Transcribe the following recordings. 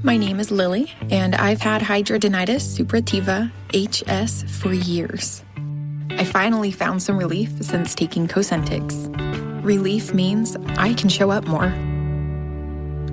My name is Lily, and I've had hidradenitis suppurativa, HS, for years. I finally found some relief since taking Cosentyx. Relief means I can show up more.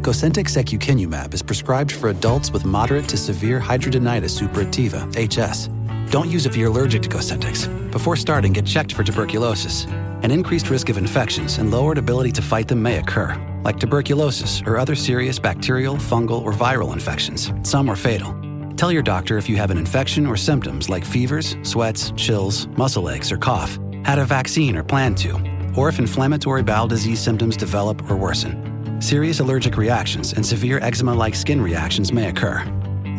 Cosentyx secukinumab is prescribed for adults with moderate to severe hidradenitis suppurativa, HS. Don't use it if you're allergic to Cosentyx. Before starting, get checked for tuberculosis. An increased risk of infections and lowered ability to fight them may occur, like tuberculosis or other serious bacterial, fungal, or viral infections. Some are fatal. Tell your doctor if you have an infection or symptoms like fevers, sweats, chills, muscle aches, or cough, had a vaccine or plan to, or if inflammatory bowel disease symptoms develop or worsen. Serious allergic reactions and severe eczema-like skin reactions may occur.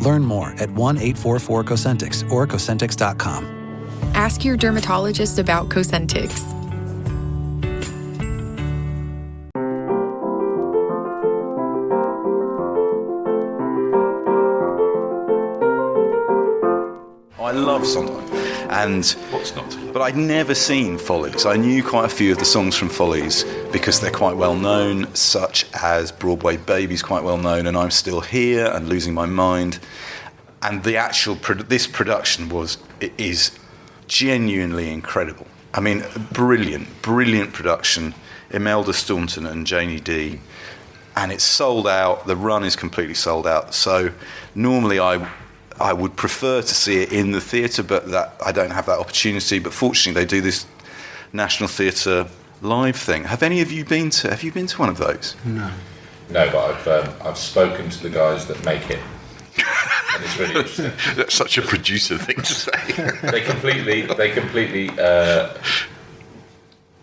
Learn more at 1-844-COSENTYX or Cosentyx.com. Ask your dermatologist about Cosentyx. I love Sondheim, and what's not to love? But I'd never seen Follies. I knew quite a few of the songs from Follies because they're quite well known, such as Broadway Baby's quite well known, and I'm Still Here and Losing My Mind. And the actual this production is genuinely incredible. I mean, brilliant production. Imelda Staunton and Janie Dee, and it's sold out. The run is completely sold out. So normally I would prefer to see it in the theatre, but that I don't have that opportunity. But fortunately, they do this National Theatre live thing. Have any of you been to? Have you been to one of those? No, but I've spoken to the guys that make it, and it's really interesting. That's such a producer thing to say. They completely,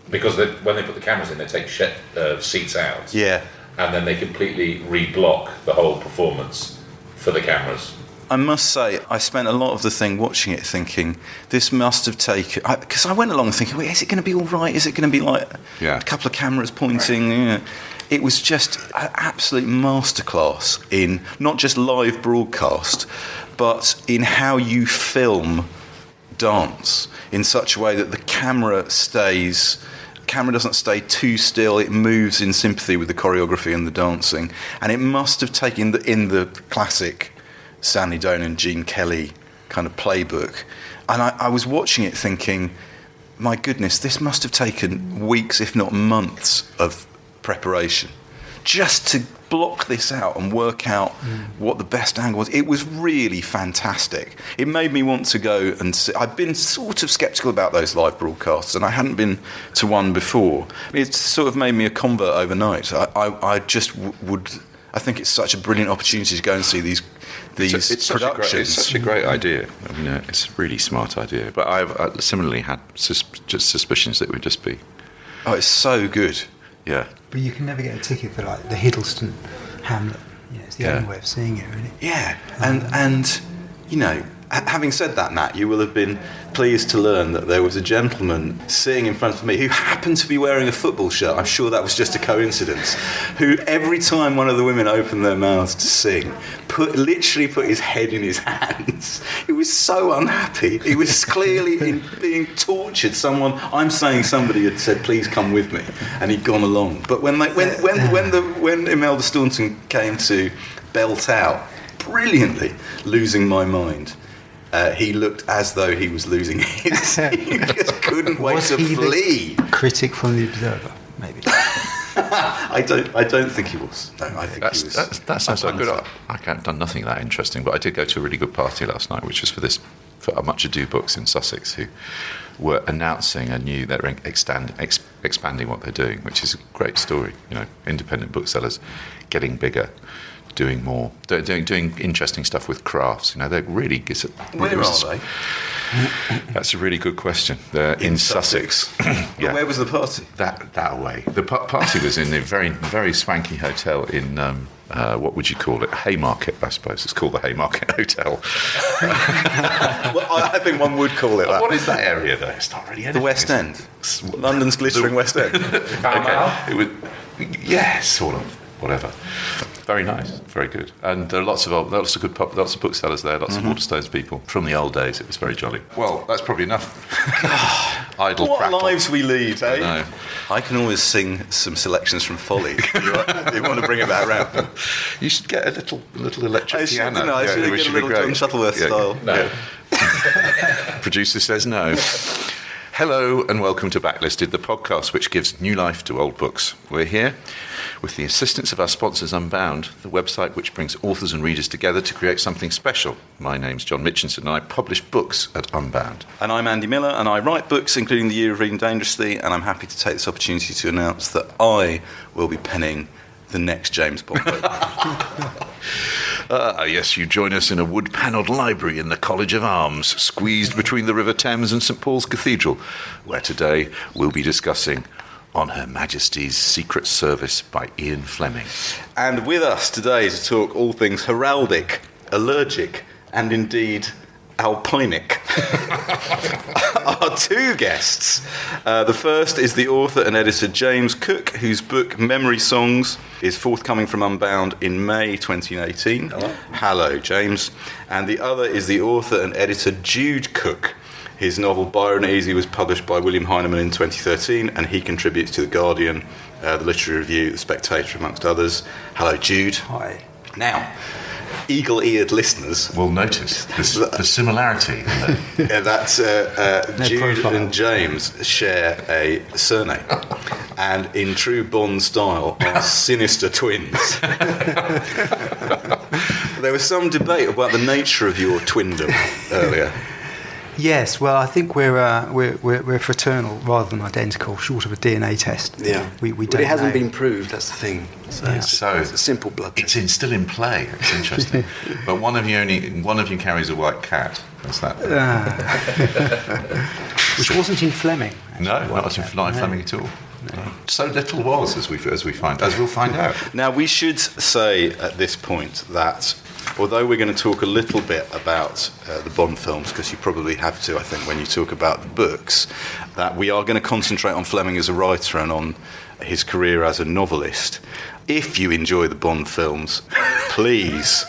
because when they put the cameras in, they take seats out. Yeah, and then they completely reblock the whole performance for the cameras. I must say, I spent a lot of the thing watching it thinking, this must have taken... Because I went along thinking, wait, is it going to be all right? Is it going to be like a couple of cameras pointing? Right. Yeah. It was just an absolute masterclass in not just live broadcast, but in how you film dance in such a way that the camera doesn't stay too still. It moves in sympathy with the choreography and the dancing. And it must have taken, in the classic Stanley Donen and Gene Kelly kind of playbook, and I was watching it thinking, my goodness, this must have taken weeks, if not months, of preparation just to block this out and work out what the best angle was. It was really fantastic. It made me want to go and see. I've been sort of sceptical about those live broadcasts, and I hadn't been to one before. It sort of made me a convert overnight. I just would. I think it's such a brilliant opportunity to go and see these productions. It's such a great idea. I mean, it's a really smart idea. But I've similarly had just suspicions that it would just be... Oh, it's so good. Yeah. But you can never get a ticket for, like, the Hiddleston Hamlet. Yeah, it's the only way of seeing it, really. Yeah, and you know, having said that, Matt, you will have been pleased to learn that there was a gentleman sitting in front of me who happened to be wearing a football shirt. I'm sure that was just a coincidence. Who, every time one of the women opened their mouths to sing, literally put his head in his hands. He was so unhappy. He was clearly being tortured. I'm saying somebody had said, "Please come with me," and he'd gone along. But when Imelda Staunton came to belt out brilliantly, "Losing My Mind," he looked as though he was losing his. He just couldn't wait to flee. Critic from The Observer, maybe. I don't think he was. No, I think he was. That sounds so good. I have done nothing that interesting, but I did go to a really good party last night, which was for a Much Ado Books in Sussex, who were announcing they're expanding what they're doing, which is a great story. You know, independent booksellers getting bigger, doing more, doing interesting stuff with crafts. You know, they're really... Where are they? That's a really good question. They're in Sussex. Yeah. Where was the party? That way. The party was in a very, very swanky hotel in, what would you call it? Haymarket, I suppose. It's called the Haymarket Hotel. Well, I think one would call it that. What is that area, though? It's not really anything. The West End. London's glittering West End. Okay. It was, yes, sort of. Whatever. Very nice, very good, and there are lots of booksellers there, lots of Waterstones people from the old days. It was very jolly. Well, that's probably enough. idle what prattle. lives we lead, eh? No. I can always sing some selections from Folly. You want to bring it back around? You should get a little electric piano. I should get a little John Shuttleworth style. No. Yeah. Producer says no. Hello and welcome to Backlisted, the podcast which gives new life to old books. We're here with the assistance of our sponsors Unbound, the website which brings authors and readers together to create something special. My name's John Mitchinson and I publish books at Unbound. And I'm Andy Miller and I write books, including The Year of Reading Dangerously, and I'm happy to take this opportunity to announce that I will be penning the next James Bond book. Yes, you join us in a wood-panelled library in the College of Arms, squeezed between the River Thames and St Paul's Cathedral, where today we'll be discussing On Her Majesty's Secret Service by Ian Fleming. And with us today to talk all things heraldic, allergic, and indeed alpinic are two guests. The first is the author and editor James Cook, whose book Memory Songs is forthcoming from Unbound in May 2018. Hello, James. And the other is the author and editor Jude Cook. His novel Byron Easy was published by William Heinemann in 2013, and he contributes to The Guardian, the Literary Review, The Spectator, amongst others. Hello, Jude. Hi. Now, eagle-eared listeners We'll notice the similarity. that's Jude profile. and James share a surname, and in true Bond style are sinister twins. There was some debate about the nature of your twindom earlier. Yes, well, I think we're fraternal rather than identical, short of a DNA test. Yeah, we But don't it hasn't know. been proved. That's the thing. So, Yeah. it's, So it's a simple blood test. It's still in play. It's interesting. But one of you carries a white cat. What's that? Which wasn't in Fleming. actually. No, not in Fleming at all. So little was, as we'll find out. Now, we should say at this point that although we're going to talk a little bit about the Bond films, because you probably have to, I think, when you talk about the books, that we are going to concentrate on Fleming as a writer and on his career as a novelist. If you enjoy the Bond films, please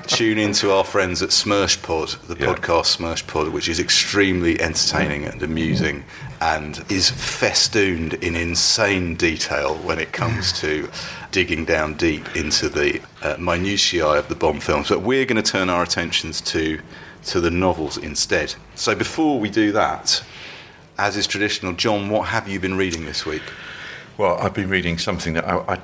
tune in to our friends at Smirshpod, the podcast Smirshpod, which is extremely entertaining and amusing and is festooned in insane detail when it comes to digging down deep into the minutiae of the Bond films. But we're going to turn our attentions to the novels instead. So before we do that, as is traditional, John, what have you been reading this week? Well, I've been reading something that I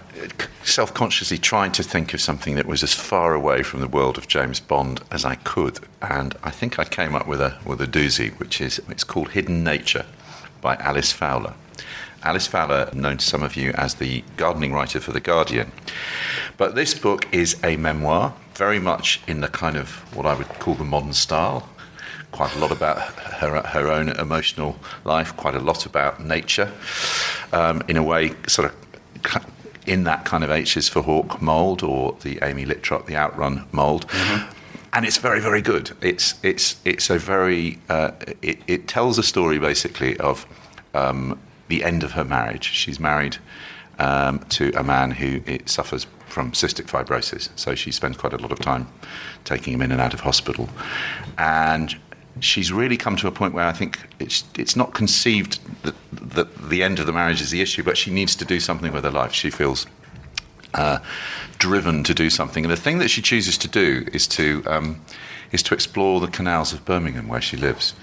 self-consciously tried to think of something that was as far away from the world of James Bond as I could, and I think I came up with a doozy, it's called Hidden Nature by Alys Fowler. Alys Fowler, known to some of you as the gardening writer for The Guardian. But this book is a memoir, very much in the kind of what I would call the modern style. Quite a lot about her own emotional life, quite a lot about nature. In a way, sort of in that kind of H's for Hawk mould, or the Amy Littrop, the Outrun mould. Mm-hmm. And it's very, very good. It's a very... It tells a story, basically, of the end of her marriage. She's married to a man who suffers from cystic fibrosis, so she spends quite a lot of time taking him in and out of hospital. And she's really come to a point where I think it's not conceived that the end of the marriage is the issue, but she needs to do something with her life. She feels driven to do something, and the thing that she chooses to do is to explore the canals of Birmingham, where she lives,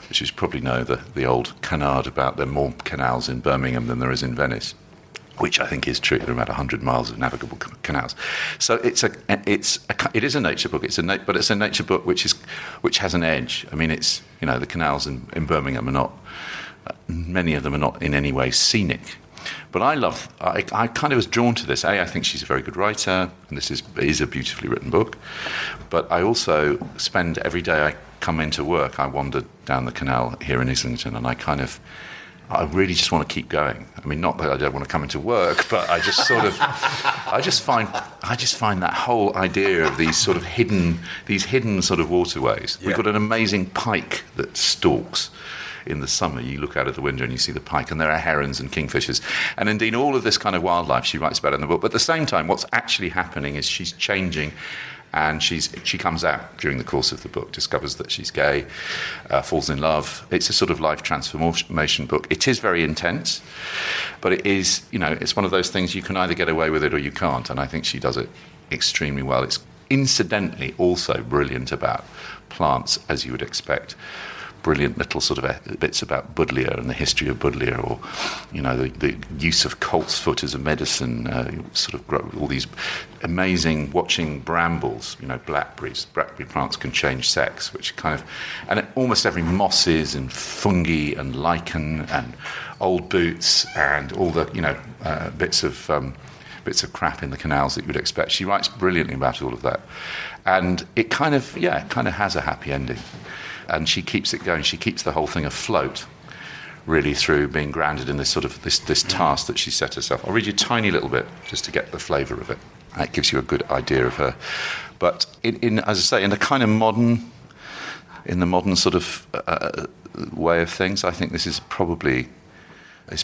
which you probably know the old canard about there are more canals in Birmingham than there is in Venice, which I think is true. There are about 100 miles of navigable canals. So it is a nature book. But it's a nature book which has an edge. I mean, it's, you know, the canals in Birmingham are not, many of them are not in any way scenic. But I kind of was drawn to this. I think she's a very good writer, and this is a beautifully written book. But I also spend every day I come into work, I wander down the canal here in Islington, and I really just want to keep going. I mean, not that I don't want to come into work, but I just sort of, I just find that whole idea of these hidden sort of waterways. Yeah. We've got an amazing pike that stalks. In the summer, you look out of the window and you see the pike, and there are herons and kingfishers. And indeed, all of this kind of wildlife she writes about in the book. But at the same time, what's actually happening is she's changing And she comes out during the course of the book, discovers that she's gay, falls in love. It's a sort of life transformation book. It is very intense, but it is, it's one of those things you can either get away with it or you can't, and I think she does it extremely well. It's incidentally also brilliant about plants, as you would expect. Brilliant little sort of bits about Butler and the history of Butler, or the use of coltsfoot as a medicine. Sort of grow all these amazing watching brambles. Blackberries. Blackberry plants can change sex, which and almost every mosses and fungi and lichen and old boots and all the bits of crap in the canals that you would expect. She writes brilliantly about all of that, and it kind of has a happy ending. And she keeps it going. She keeps the whole thing afloat, really, through being grounded in this sort of this task that she set herself. I'll read you a tiny little bit just to get the flavour of it. That gives you a good idea of her. But in as I say, in the kind of modern sort of way of things, I think this is probably as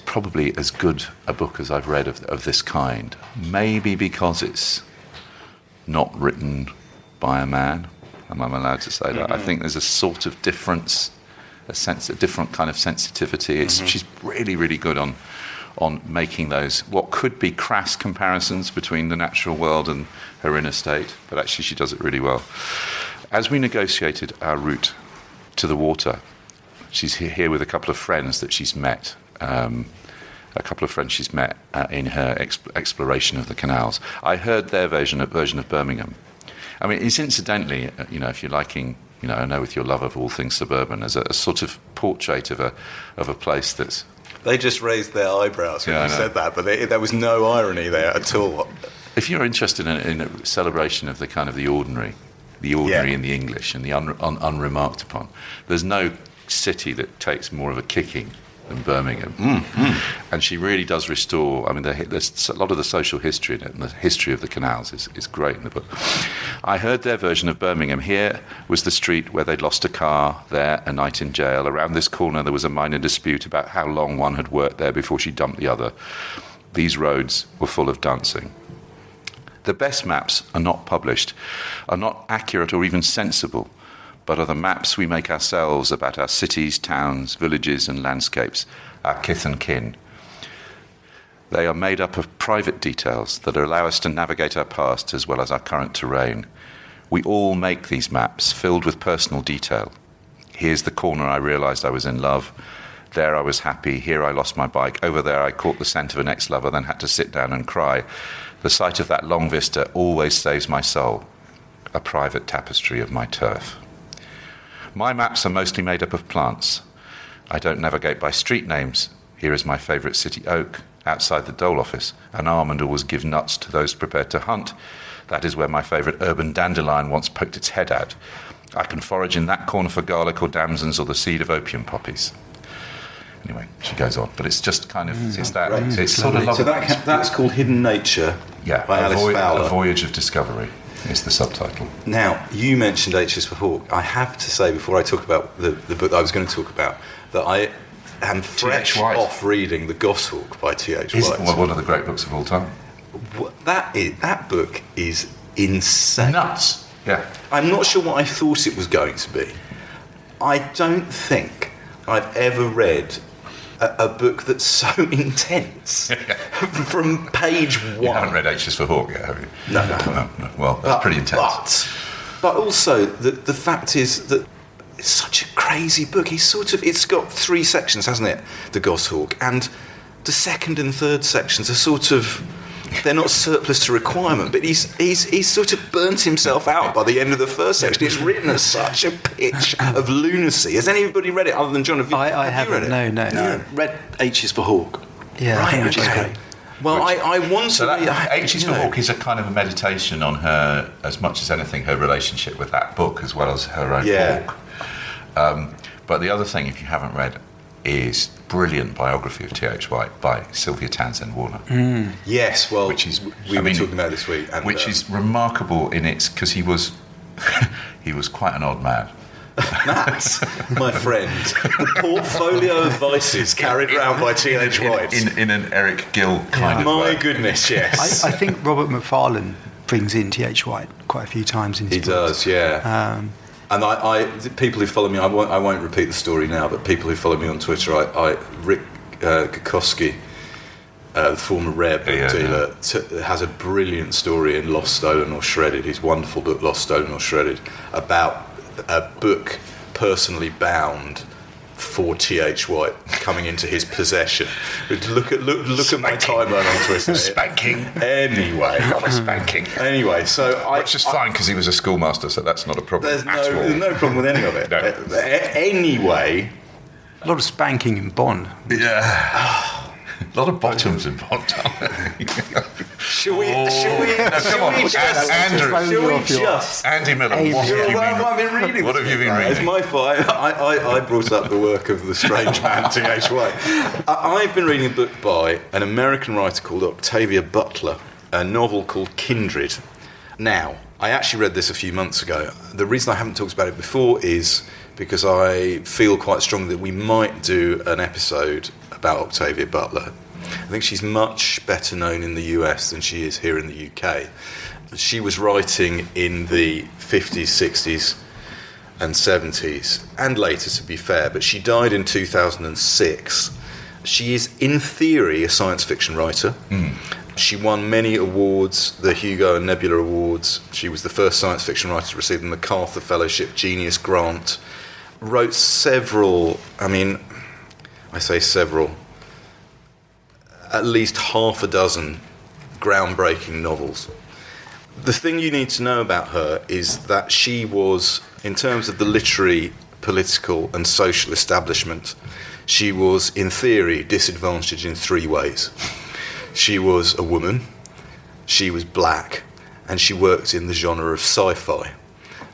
good a book as I've read of this kind. Maybe because it's not written by a man. Am I allowed to say that? I think there's a sort of difference, a different kind of sensitivity. She's really, really good on making those, what could be crass comparisons between the natural world and her inner state, but actually she does it really well. As we negotiated our route to the water, she's here with a couple of friends that she's met, in her exploration of the canals. I heard their version of Birmingham. I mean, it's incidentally, if you're liking, I know with your love of all things suburban, as a sort of portrait of a place that's... They just raised their eyebrows when you said that, but there was no irony there at all. If you're interested in a celebration of the kind of the ordinary in the English and the unremarked upon, there's no city that takes more of a kicking than Birmingham. And she really does restore, there's a lot of the social history in it, and the history of the canals is great in the book. I heard their version of Birmingham. Here was the street where they'd lost a car, there a night in jail. Around this corner there was a minor dispute about how long one had worked there before she dumped the other. These roads were full of dancing. The best maps are not published, are not accurate or even sensible, but are the maps we make ourselves about our cities, towns, villages and landscapes, our kith and kin. They are made up of private details that allow us to navigate our past as well as our current terrain. We all make these maps, filled with personal detail. Here's the corner I realised I was in love. There I was happy. Here I lost my bike. Over there I caught the scent of an ex-lover, then had to sit down and cry. The sight of that long vista always saves my soul. A private tapestry of my turf. My maps are mostly made up of plants. I don't navigate by street names. Here is my favourite city oak. Outside the dole office, an almond always gives nuts to those prepared to hunt. That is where my favourite urban dandelion once poked its head out. I can forage in that corner for garlic or damsons or the seed of opium poppies. Anyway, she goes on, but it's just kind of it's that right. It's sort of lovely. So that's called Hidden Nature. Yeah, by Alys Fowler. A Voyage of Discovery is the subtitle. Now, you mentioned H is for Hawk. I have to say, before I talk about the book that I was going to talk about, that I am fresh off reading The Goshawk by T.H. White. One of the great books of all time. That book is insane. Nuts. Yeah. I'm not sure what I thought it was going to be. I don't think I've ever read a book that's so intense from page one. You haven't read H is for Hawk yet, have you? No. Well, that's pretty intense. But also, the fact is that it's such a crazy book. It's got 3 sections, hasn't it? The Goshawk. And the second and third sections are sort of, they're not surplus to requirement, but he's sort of burnt himself out by the end of the first section. It's written at such a pitch of lunacy. Has anybody read it other than John? I haven't. No. Read H is for Hawk. Yeah, right, which is great. Well, I want so to... that H is for Hawk is a kind of a meditation on her, as much as anything, her relationship with that book, as well as her own walk. But the other thing, if you haven't read, is brilliant biography of T.H. White by Sylvia Townsend Warner. Yes, well, which is, we were talking about this week. And, which is remarkable in its... because he was quite an odd man. That's, my friend, the portfolio of vices carried around by T.H. White. In an Eric Gill kind of way. way. My goodness, yes. I think Robert Macfarlane brings in T.H. White quite a few times in his He books. does, yeah. And the people who follow me, I won't repeat the story now, but people who follow me on Twitter, Rick Gakowski, the former rare book dealer, has a brilliant story in Lost, Stolen or Shredded, his wonderful book Lost, Stolen or Shredded, about a book personally bound for T.H. White coming into his possession. Look at my timeline on Twitter. Spanking. Anyway. Not a spanking. Anyway, Which is fine because he was a schoolmaster, so that's not a problem there's at all. no problem with any of it. No. Anyway. A lot of spanking in Bond. Yeah. A lot of bottoms in Bond. Shall we just... Andy Miller, what have you been reading? It's my fault. I brought up the work of the strange man T.H. White. I've been reading a book by an American writer called Octavia Butler, a novel called Kindred. Now, I actually read this a few months ago. The reason I haven't talked about it before is because I feel quite strongly that we might do an episode about Octavia Butler. I think she's much better known in the US than she is here in the UK. She was writing in the 50s, 60s and 70s, and later, to be fair, but she died in 2006. She is, in theory, a science fiction writer. She won many awards, the Hugo and Nebula Awards. She was the first science fiction writer to receive the MacArthur Fellowship, Genius Grant. Wrote several, I say several, at least half a dozen groundbreaking novels. The thing you need to know about her is that she was, in terms of the literary, political and social establishment, she was, in theory, disadvantaged in three ways. She was a woman, she was black, and she worked in the genre of sci-fi.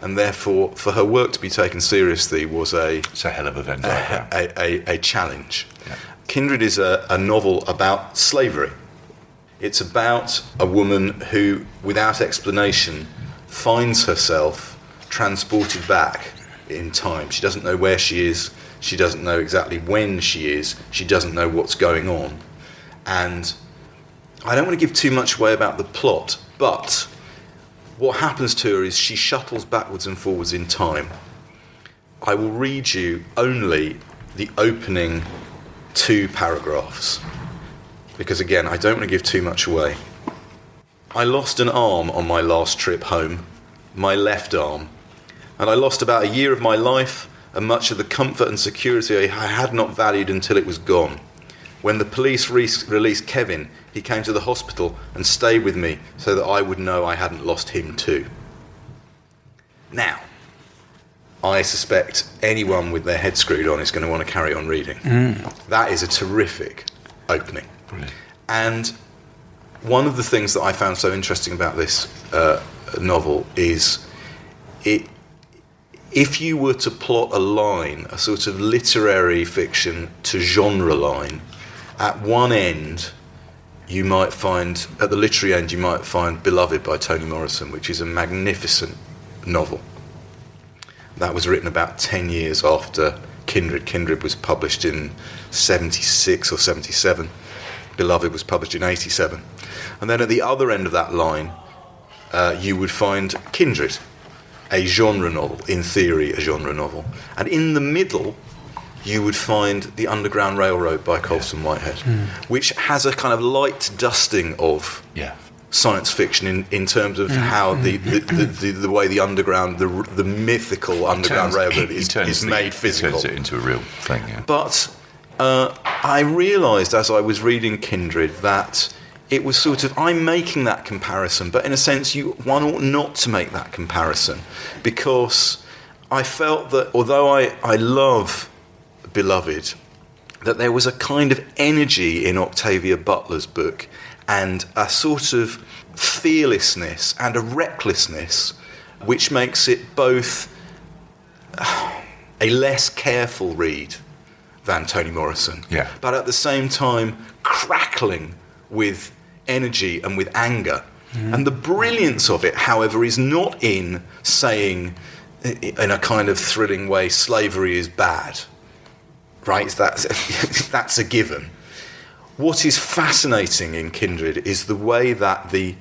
And therefore, for her work to be taken seriously was it's a hell of a Venn diagram. a challenge. Yeah. Kindred is a novel about slavery. It's about a woman who, without explanation, finds herself transported back in time. She doesn't know where she is. She doesn't know exactly when she is. She doesn't know what's going on. And I don't want to give too much away about the plot, but what happens to her is she shuttles backwards and forwards in time. I will read you only the opening 2 paragraphs, because again, I don't want to give too much away. I lost an arm on my last trip home, my left arm, and I lost about a year of my life and much of the comfort and security I had not valued until it was gone. When the police released Kevin, he came to the hospital and stayed with me so that I would know I hadn't lost him too. Now, I suspect anyone with their head screwed on is going to want to carry on reading. That is a terrific opening. Brilliant. And one of the things that I found so interesting about this novel is if you were to plot a line, a sort of literary fiction to genre line, at one end, you might find, at the literary end, you might find Beloved by Toni Morrison, which is a magnificent novel. That was written about 10 years after Kindred. Kindred was published in 76 or 77. Beloved was published in 87. And then at the other end of that line, you would find Kindred, a genre novel, in theory a genre novel. And in the middle, you would find The Underground Railroad by Colson Whitehead, which has a kind of light dusting of science fiction in terms of how the way the underground, the mythical underground railroad is made physical. Turns it into a real thing, yeah. But I realised as I was reading Kindred that it was sort of, I'm making that comparison, but in a sense one ought not to make that comparison, because I felt that although I love Beloved, that there was a kind of energy in Octavia Butler's book and a sort of fearlessness and a recklessness which makes it both a less careful read than Toni Morrison, but at the same time crackling with energy and with anger. And the brilliance of it, however, is not in saying in a kind of thrilling way slavery is bad. Right, that's a given. What is fascinating in Kindred is the way that the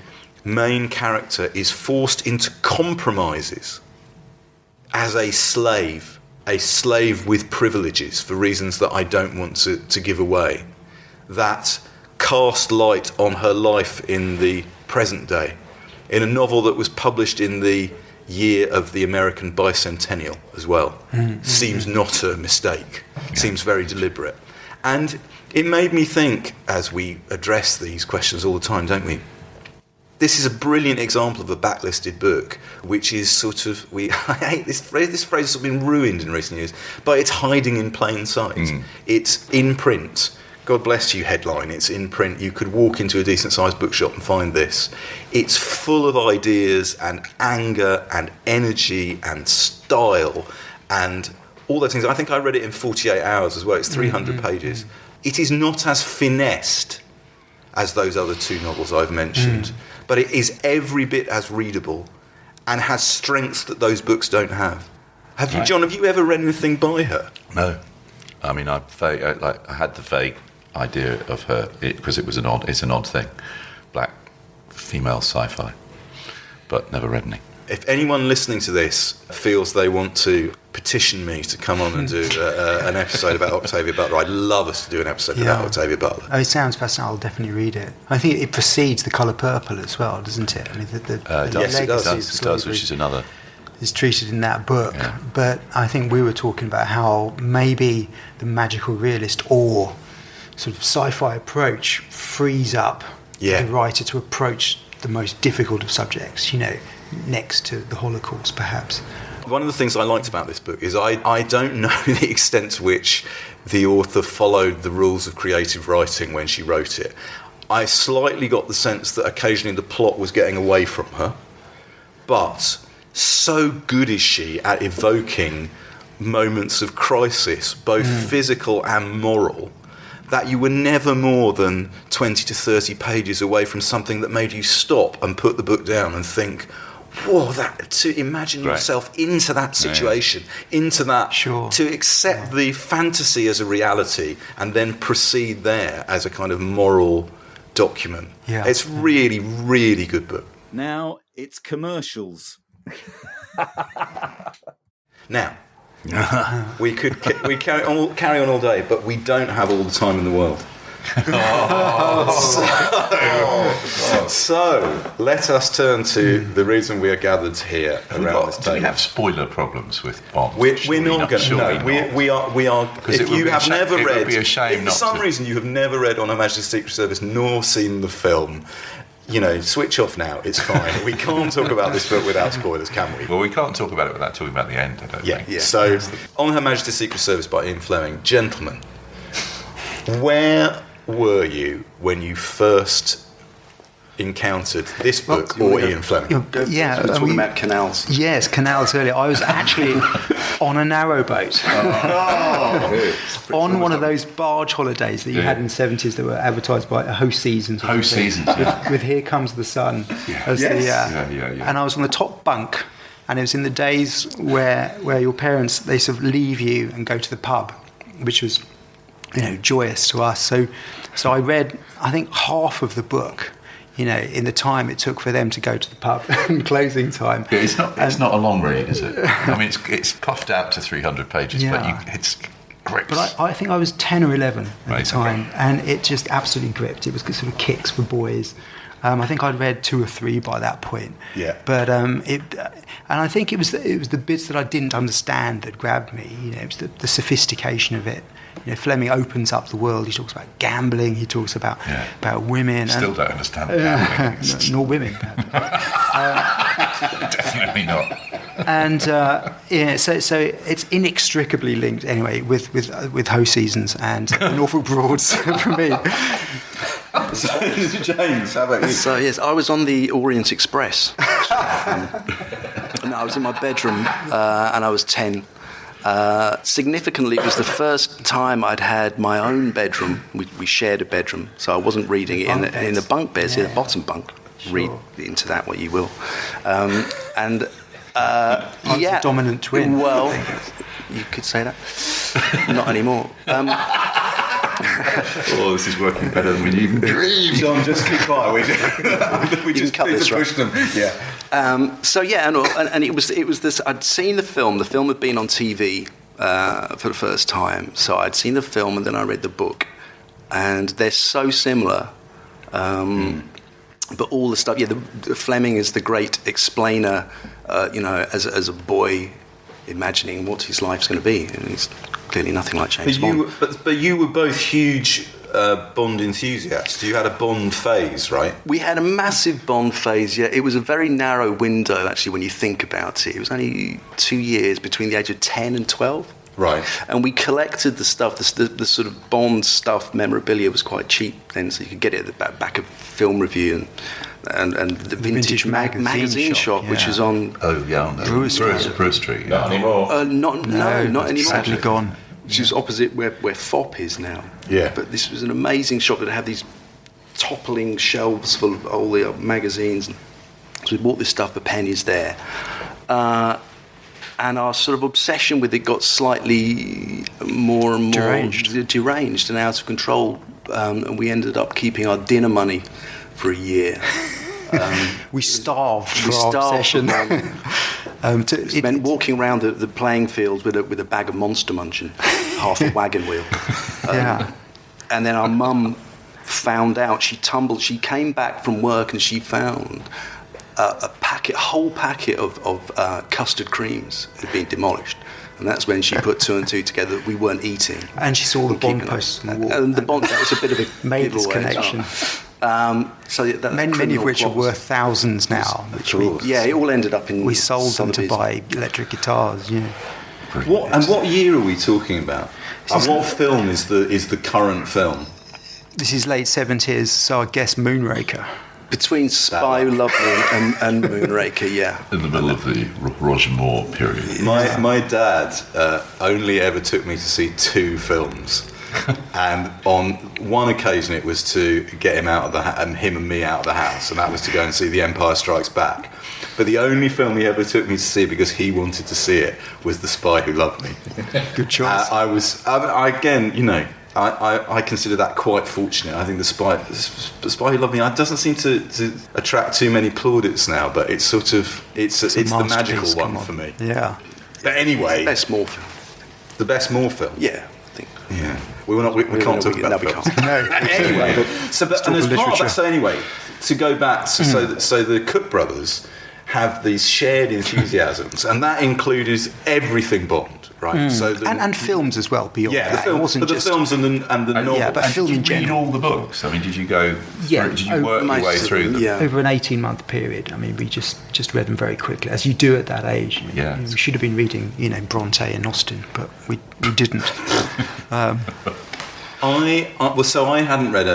main character is forced into compromises as a slave with privileges for reasons that I don't want to give away, that cast light on her life in the present day, in a novel that was published in the year of the American bicentennial as well. Seems not a mistake. Seems very deliberate. And it made me think, as we address these questions all the time, don't we? This is a brilliant example of a backlisted book, which is sort of, I hate this phrase. This phrase has been ruined in recent years, but it's hiding in plain sight. It's in print. God bless you headline, it's in print. You could walk into a decent-sized bookshop and find this. It's full of ideas and anger and energy and style and all those things. I think I read it in 48 hours as well. It's 300 pages. It is not as finessed as those other two novels I've mentioned, but it is every bit as readable and has strengths that those books don't have. Have you, John, have you ever read anything by her? No. I mean, I had the vague idea of her because it's an odd thing, black female sci-fi, but never read any. If anyone listening to this feels they want to petition me to come on and do an episode about Octavia Butler, I'd love us to do an episode about Octavia Butler. Oh, it sounds fascinating. I'll definitely read it. I think it precedes The Colour Purple as well, doesn't it? I mean, yes, it does, which is another. Is treated in that book, but I think we were talking about how maybe the magical realist or sort of sci-fi approach frees up the writer to approach the most difficult of subjects, next to the Holocaust, perhaps. One of the things I liked about this book is I don't know the extent to which the author followed the rules of creative writing when she wrote it. I slightly got the sense that occasionally the plot was getting away from her, but so good is she at evoking moments of crisis, both physical and moral, that you were never more than 20 to 30 pages away from something that made you stop and put the book down and think, whoa, to imagine yourself into that situation, into that, to accept the fantasy as a reality and then proceed there as a kind of moral document. Yeah. It's really, really good book. Now it's commercials. Now, we carry on all day, but we don't have all the time in the world. So let us turn to the reason we are gathered here around this table. Do we have spoiler problems with Bond? We're not going to. No, we are. If you have never read, if for some reason you have never read On Her Majesty's Secret Service nor seen the film, switch off now. It's fine. We can't talk about this book without spoilers, can we? Well, we can't talk about it without talking about the end, I don't think. Yeah. So, On Her Majesty's Secret Service by Ian Fleming. Gentlemen, where were you when you first encountered this book or Ian Fleming? We're talking about canals. Yes, canals earlier. I was actually on a narrowboat. On one of those barge holidays that you had in the 70s that were advertised by Host Seasons. With Here Comes the Sun. And I was on the top bunk, and it was in the days where your parents, they sort of leave you and go to the pub, which was joyous to us. So I read, I think, half of the book, in the time it took for them to go to the pub in closing time. Yeah, it's not a long read, is it? I mean, it's puffed out to 300 pages, but it's grips. But I think I was 10 or 11 at the time, and it just absolutely gripped. It was sort of kicks for boys. I think I'd read 2 or 3 by that point. Yeah. But and I think it was the bits that I didn't understand that grabbed me. It was the sophistication of it. Fleming opens up the world. He talks about gambling. He talks about women. Still don't understand gambling. Nor women. Definitely not. And so it's inextricably linked anyway with Host Seasons and Norfolk Broads for me. James, how about you? So yes, I was on the Orient Express. I was in my bedroom and I was 10. Significantly, it was the first time I'd had my own bedroom. We shared a bedroom, so I wasn't reading it in the bunk beds, the bottom bunk. Sure. Read into that what you will. I was a dominant twin. Well, you could say that. Not anymore. Oh, this is working better than we even dreamed. John, just keep quiet. We just cut this, pushed them. Yeah. And it was this. I'd seen the film. The film had been on TV for the first time, so I'd seen the film and then I read the book, and they're so similar. But all the stuff, the Fleming is the great explainer. As a boy, imagining what his life's going to be, and he's clearly nothing like James Bond. But you were both huge Bond enthusiasts. You had a Bond phase, right? We had a massive Bond phase, yeah. It was a very narrow window, actually, when you think about it. It was only 2 years between the age of 10 and 12. Right. And we collected the stuff, the sort of Bond stuff, memorabilia was quite cheap then, so you could get it at the back of Film Review and the vintage magazine shop, which was on... Oh, yeah, on Brewer Street. Not anymore. Not anymore. Sadly gone. Which is opposite where FOP is now. Yeah. But this was an amazing shop that had these toppling shelves full of all the magazines. So we bought this stuff for pennies there. And our sort of obsession with it got slightly more and more deranged and out of control. And we ended up keeping our dinner money for a year. We starved for our obsession. It meant walking around the playing field with a bag of Monster Munch and half a wagon wheel. And then our mum found out. She came back from work and she found a whole packet of custard creams had been demolished. And that's when she put two and two together that we weren't eating. And she saw the Bond posts on the wall. And the Bond, that was a bit of a made this connection. Many of which are worth thousands now. It all ended up in. We sold them to buy electric guitars. Yeah. What year are we talking about? And what film is the current film? This is late 70s, so I guess Moonraker. Between Spy Who Loved Me and Moonraker, yeah. In the middle of the Roger Moore period. My dad only ever took me to see 2 films. And on one occasion it was to get him out of him and me out of the house, and that was to go and see The Empire Strikes Back. But the only film he ever took me to see because he wanted to see it was The Spy Who Loved Me. Good choice. I consider that quite fortunate. I think The Spy Who Loved Me doesn't seem to attract too many plaudits now, but it's sort of it's the magical one for me. Yeah. But anyway, the best Moore film. The best Moore film. Yeah, I think. Yeah. We can't talk about films. No. Anyway, and as part of that, so anyway, to go back, so the Cook brothers have these shared enthusiasms, and that included everything Bond, right? So and films as well. Beyond that. The films and the novel. Yeah, but film in general. Did you read all the books? I mean, did you go? Yeah. Did you work your way through them? Yeah. Over an 18-month period. I mean, we just read them very quickly, as you do at that age. Yeah. We should have been reading, Bronte and Austen, but we didn't. I hadn't read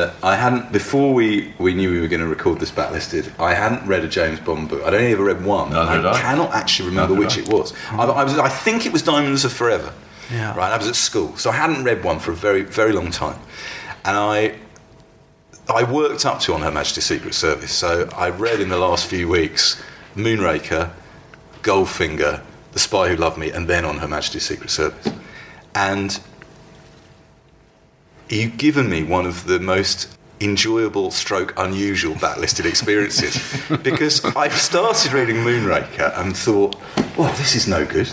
before we knew we were going to record this Backlisted. I hadn't read a James Bond book. I'd only ever read one. I cannot actually remember which it was. I think it was Diamonds Are Forever. Yeah. Right. I was at school, so I hadn't read one for a very, very long time, and I worked up to On Her Majesty's Secret Service. So I read in the last few weeks Moonraker, Goldfinger, The Spy Who Loved Me, and then On Her Majesty's Secret Service, and you've given me one of the most enjoyable / unusual Backlisted experiences, because I started reading Moonraker and thought, well, this is no good.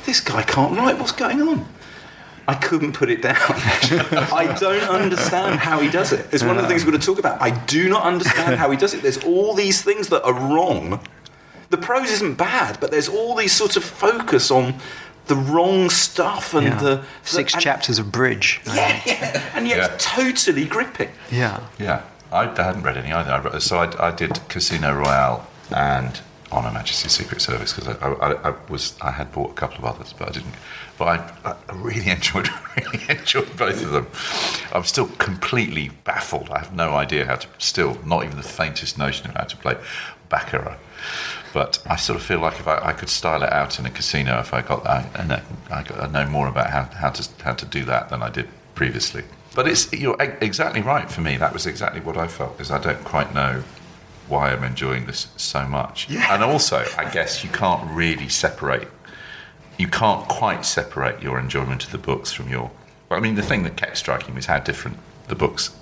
This guy can't write. What's going on? I couldn't put it down. I don't understand how he does it. It's one of the things we're going to talk about. I do not understand how he does it. There's all these things that are wrong. The prose isn't bad, but there's all these sorts of focus on the wrong stuff and the 6 chapters of Bridge. And yet it's totally gripping. Yeah. I hadn't read any either. So I did Casino Royale and On Her Majesty's Secret Service, because I had bought a couple of others, but I didn't. But I really enjoyed both of them. I'm still completely baffled. I have no idea not even the faintest notion of how to play Baccarat. But I sort of feel like if I could style it out in a casino, if I got that, I know more about how to do that than I did previously. But you're exactly right. For me, that was exactly what I felt. Is I don't quite know why I'm enjoying this so much. Yeah. And also, I guess you can't quite separate your enjoyment of the books from your Well, I mean, the thing that kept striking me is how different the books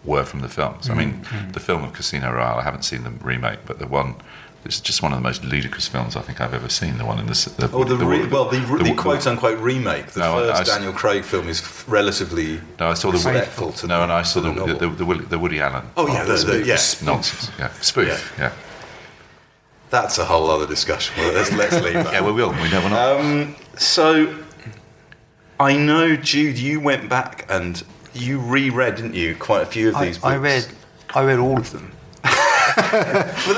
were from the films. I mean, the film of Casino Royale, I haven't seen the remake, but the one... It's just one of the most ludicrous films I think I've ever seen. The one in the quote-unquote remake. The first Daniel Craig film is relatively respectful to and I saw the Woody Allen. Oh yeah, nonsense. Yeah, spoof. Yeah. That's a whole other discussion. Well, let's leave that. Yeah, we will. We never know. So, I know, Jude, you went back and you reread, didn't you, quite a few of these books? I read all of them. For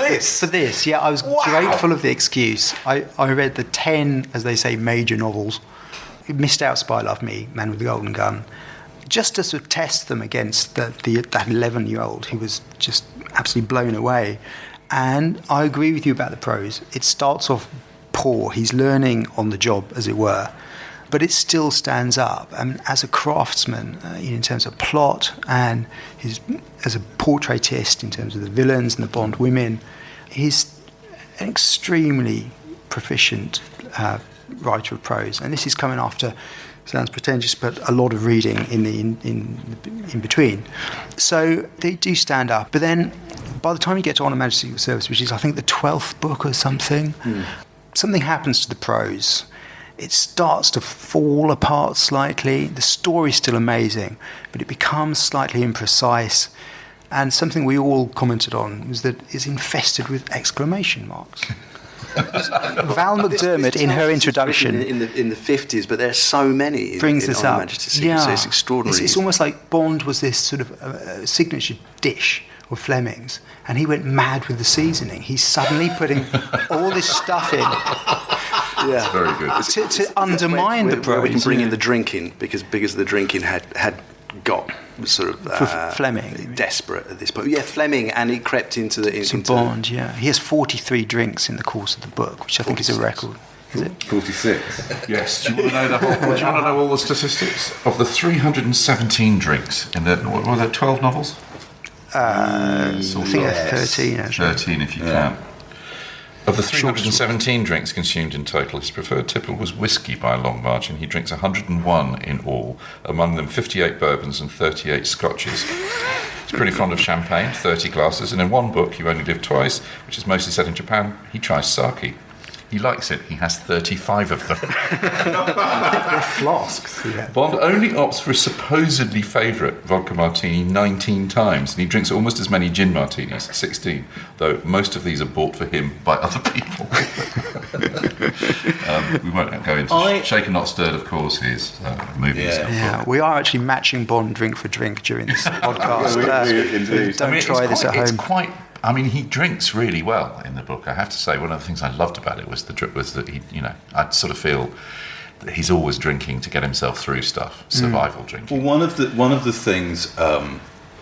this, yeah, I was grateful of the excuse. I read the 10, as they say, major novels. Missed out Spy Love Me, Man with the Golden Gun, just to sort of test them against that 11-year-old who was just absolutely blown away. And I agree with you about the prose. It starts off poor. He's learning on the job, as it were. But it still stands up. And as a craftsman, in terms of plot and as a portraitist in terms of the villains and the Bond women, he's an extremely proficient writer of prose. And this is coming after, sounds pretentious, but a lot of reading in between. So they do stand up. But then by the time you get to On Her Majesty's Secret Service, which is I think the 12th book or something, something happens to the prose. It starts to fall apart slightly. The story's still amazing, but it becomes slightly imprecise. And something we all commented on was that it's infested with exclamation marks. Val McDermott, in her introduction... In the 50s, but there's so many. Brings this up. So it's extraordinary. It's almost like Bond was this sort of signature dish of Fleming's, and he went mad with the seasoning. He's suddenly putting all this stuff in... Yeah, it's very good. To undermine the prose. We can bring in the drinking because the drinking had got sort of Fleming desperate at this point. Yeah, Fleming, and he crept into Bond. Yeah, he has 43 drinks in the course of the book, which I think is a record. Is it 46? Yes. Do you want to know do you want to know all the statistics of the 317 drinks in the? What were there? 12 novels? I think 13. Actually. 13, if you can. Of the 317 drinks consumed in total, his preferred tipple was whiskey by a long margin. He drinks 101 in all, among them 58 bourbons and 38 scotches. He's pretty fond of champagne, 30 glasses, and in one book, You Only Live Twice, which is mostly set in Japan, he tries sake. He likes it. He has 35 of them. They're flasks. Yeah. Bond only opts for his supposedly favourite vodka martini 19 times, and he drinks almost as many gin martinis, 16, though most of these are bought for him by other people. We won't go into Shaken Not Stirred, of course, his movie. Yeah, we are actually matching Bond drink for drink during this podcast. Don't try this at home. I mean, he drinks really well in the book. I have to say, one of the things I loved about it was that he, I sort of feel that he's always drinking to get himself through stuff, survival drinking. Well, one of the things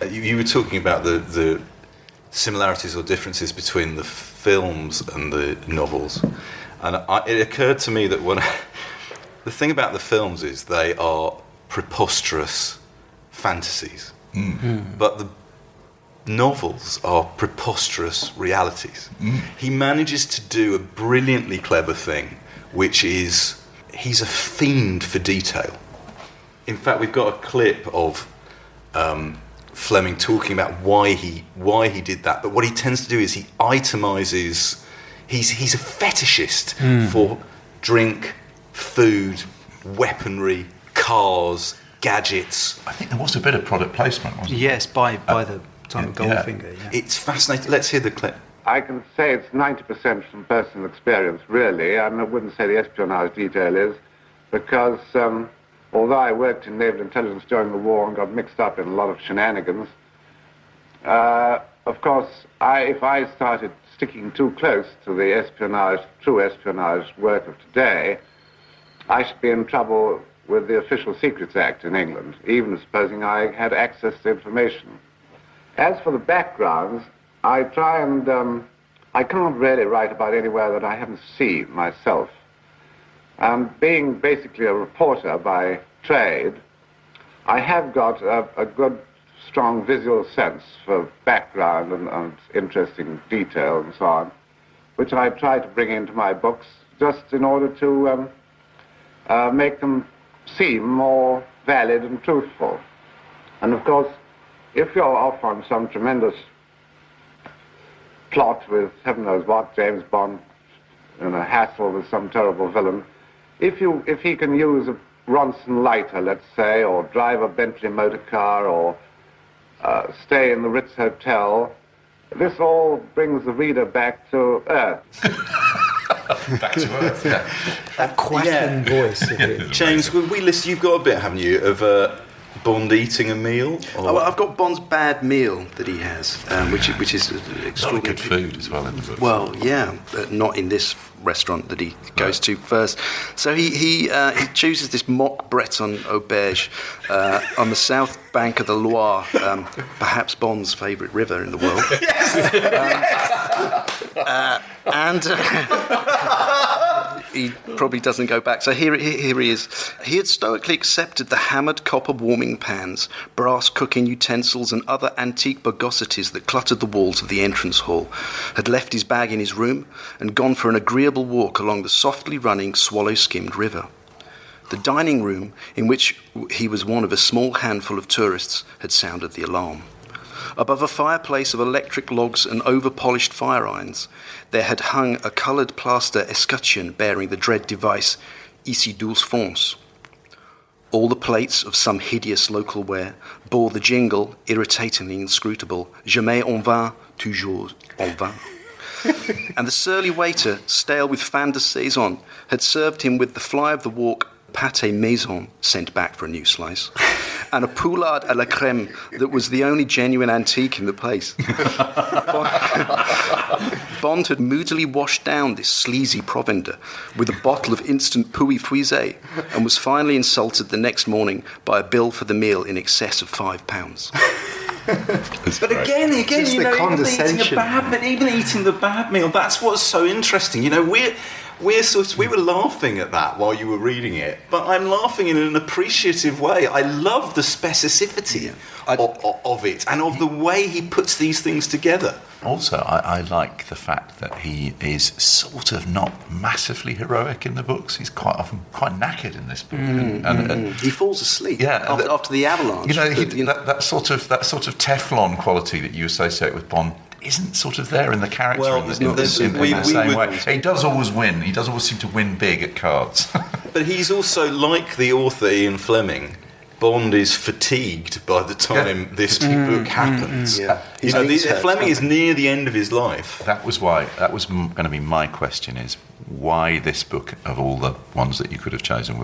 you were talking about the similarities or differences between the films and the novels, and it occurred to me that the thing about the films is they are preposterous fantasies, but the novels are preposterous realities. He manages to do a brilliantly clever thing, which is he's a fiend for detail. In fact, we've got a clip of Fleming talking about why he did that, but what he tends to do is he itemizes. He's a fetishist for drink, food, weaponry, cars, gadgets. I think there was a bit of product placement, wasn't there? Yes, by the time of Goldfinger. Yeah. It's fascinating. Let's hear the clip. I can say it's 90% from personal experience, really, and I wouldn't say the espionage detail is, because although I worked in naval intelligence during the war and got mixed up in a lot of shenanigans, of course, if I started sticking too close to the true espionage work of today, I should be in trouble with the Official Secrets Act in England, even supposing I had access to information. As for the backgrounds, I try and I can't really write about anywhere that I haven't seen myself. Being basically a reporter by trade, I have got a good, strong visual sense for background and interesting detail and so on, which I try to bring into my books just in order to make them seem more valid and truthful. And of course, if you're off on some tremendous plot with heaven knows what, James Bond in a hassle with some terrible villain, if he can use a Ronson lighter, let's say, or drive a Bentley motor car, or stay in the Ritz Hotel, this all brings the reader back to earth. Back to earth, yeah. That quacking voice of it. James, you've got a bit, haven't you, of Bond eating a meal? Well, I've got Bond's bad meal that he has, which is extraordinary. Good food as well in the book. Well, yeah, but not in this restaurant that he goes to first. So he chooses this mock Breton auberge on the south bank of the Loire, perhaps Bond's favourite river in the world. He probably doesn't go back. So here he is. He had stoically accepted the hammered copper warming pans, brass cooking utensils and other antique bogosities that cluttered the walls of the entrance hall, had left his bag in his room and gone for an agreeable walk along the softly running, swallow-skimmed river. The dining room, in which he was one of a small handful of tourists, had sounded the alarm. Above a fireplace of electric logs and over-polished fire irons, there had hung a coloured plaster escutcheon bearing the dread device, Ici 12 francs. All the plates of some hideous local ware bore the jingle, irritatingly inscrutable, Jamais en vin, toujours en vin. And the surly waiter, stale with fin de saison, had served him with the fly of the walk pâté maison, sent back for a new slice, and a poulard à la crème that was the only genuine antique in the place. Bond had moodily washed down this sleazy provender with a bottle of instant pouilly frisée and was finally insulted the next morning by a bill for the meal in excess of £5. But again, Just you the know, condescension. even eating the bad meal, that's what's so interesting. You know, we were laughing at that while you were reading it, but I'm laughing in an appreciative way. I love the specificity of it and of the way he puts these things together. Also, I like the fact that he is sort of not massively heroic in the books. He's quite often quite knackered in this book. And He falls asleep Yeah, after the avalanche. You know, that sort of Teflon quality that you associate with Bond isn't sort of there in the character in the same way. He does always win. He does always seem to win big at cards. But he's also, like the author Ian Fleming, Bond is fatigued by the time this book happens. You know, Fleming is near the end of his life. That was going to be my question, is why this book, of all the ones that you could have chosen,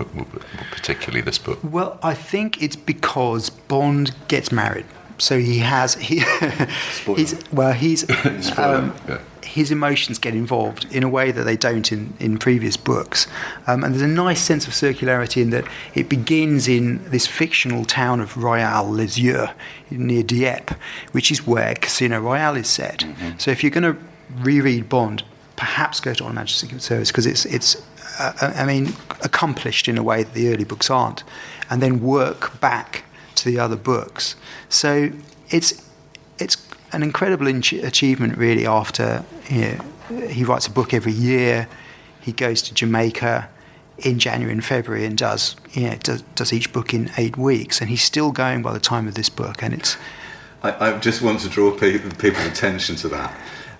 particularly this book? Well, I think it's because Bond gets married. So his emotions get involved in a way that they don't in previous books. And there's a nice sense of circularity in that it begins in this fictional town of Royal-les-Yeux near Dieppe, which is where Casino Royale is set. Mm-hmm. So if you're going to reread Bond, perhaps go to On Her Majesty's Secret Service, because it's accomplished in a way that the early books aren't, and then work back to the other books. So it's an incredible achievement, really. After he writes a book every year, he goes to Jamaica in January and February and does each book in 8 weeks, and he's still going by the time of this book. And it's I just want to draw people's attention to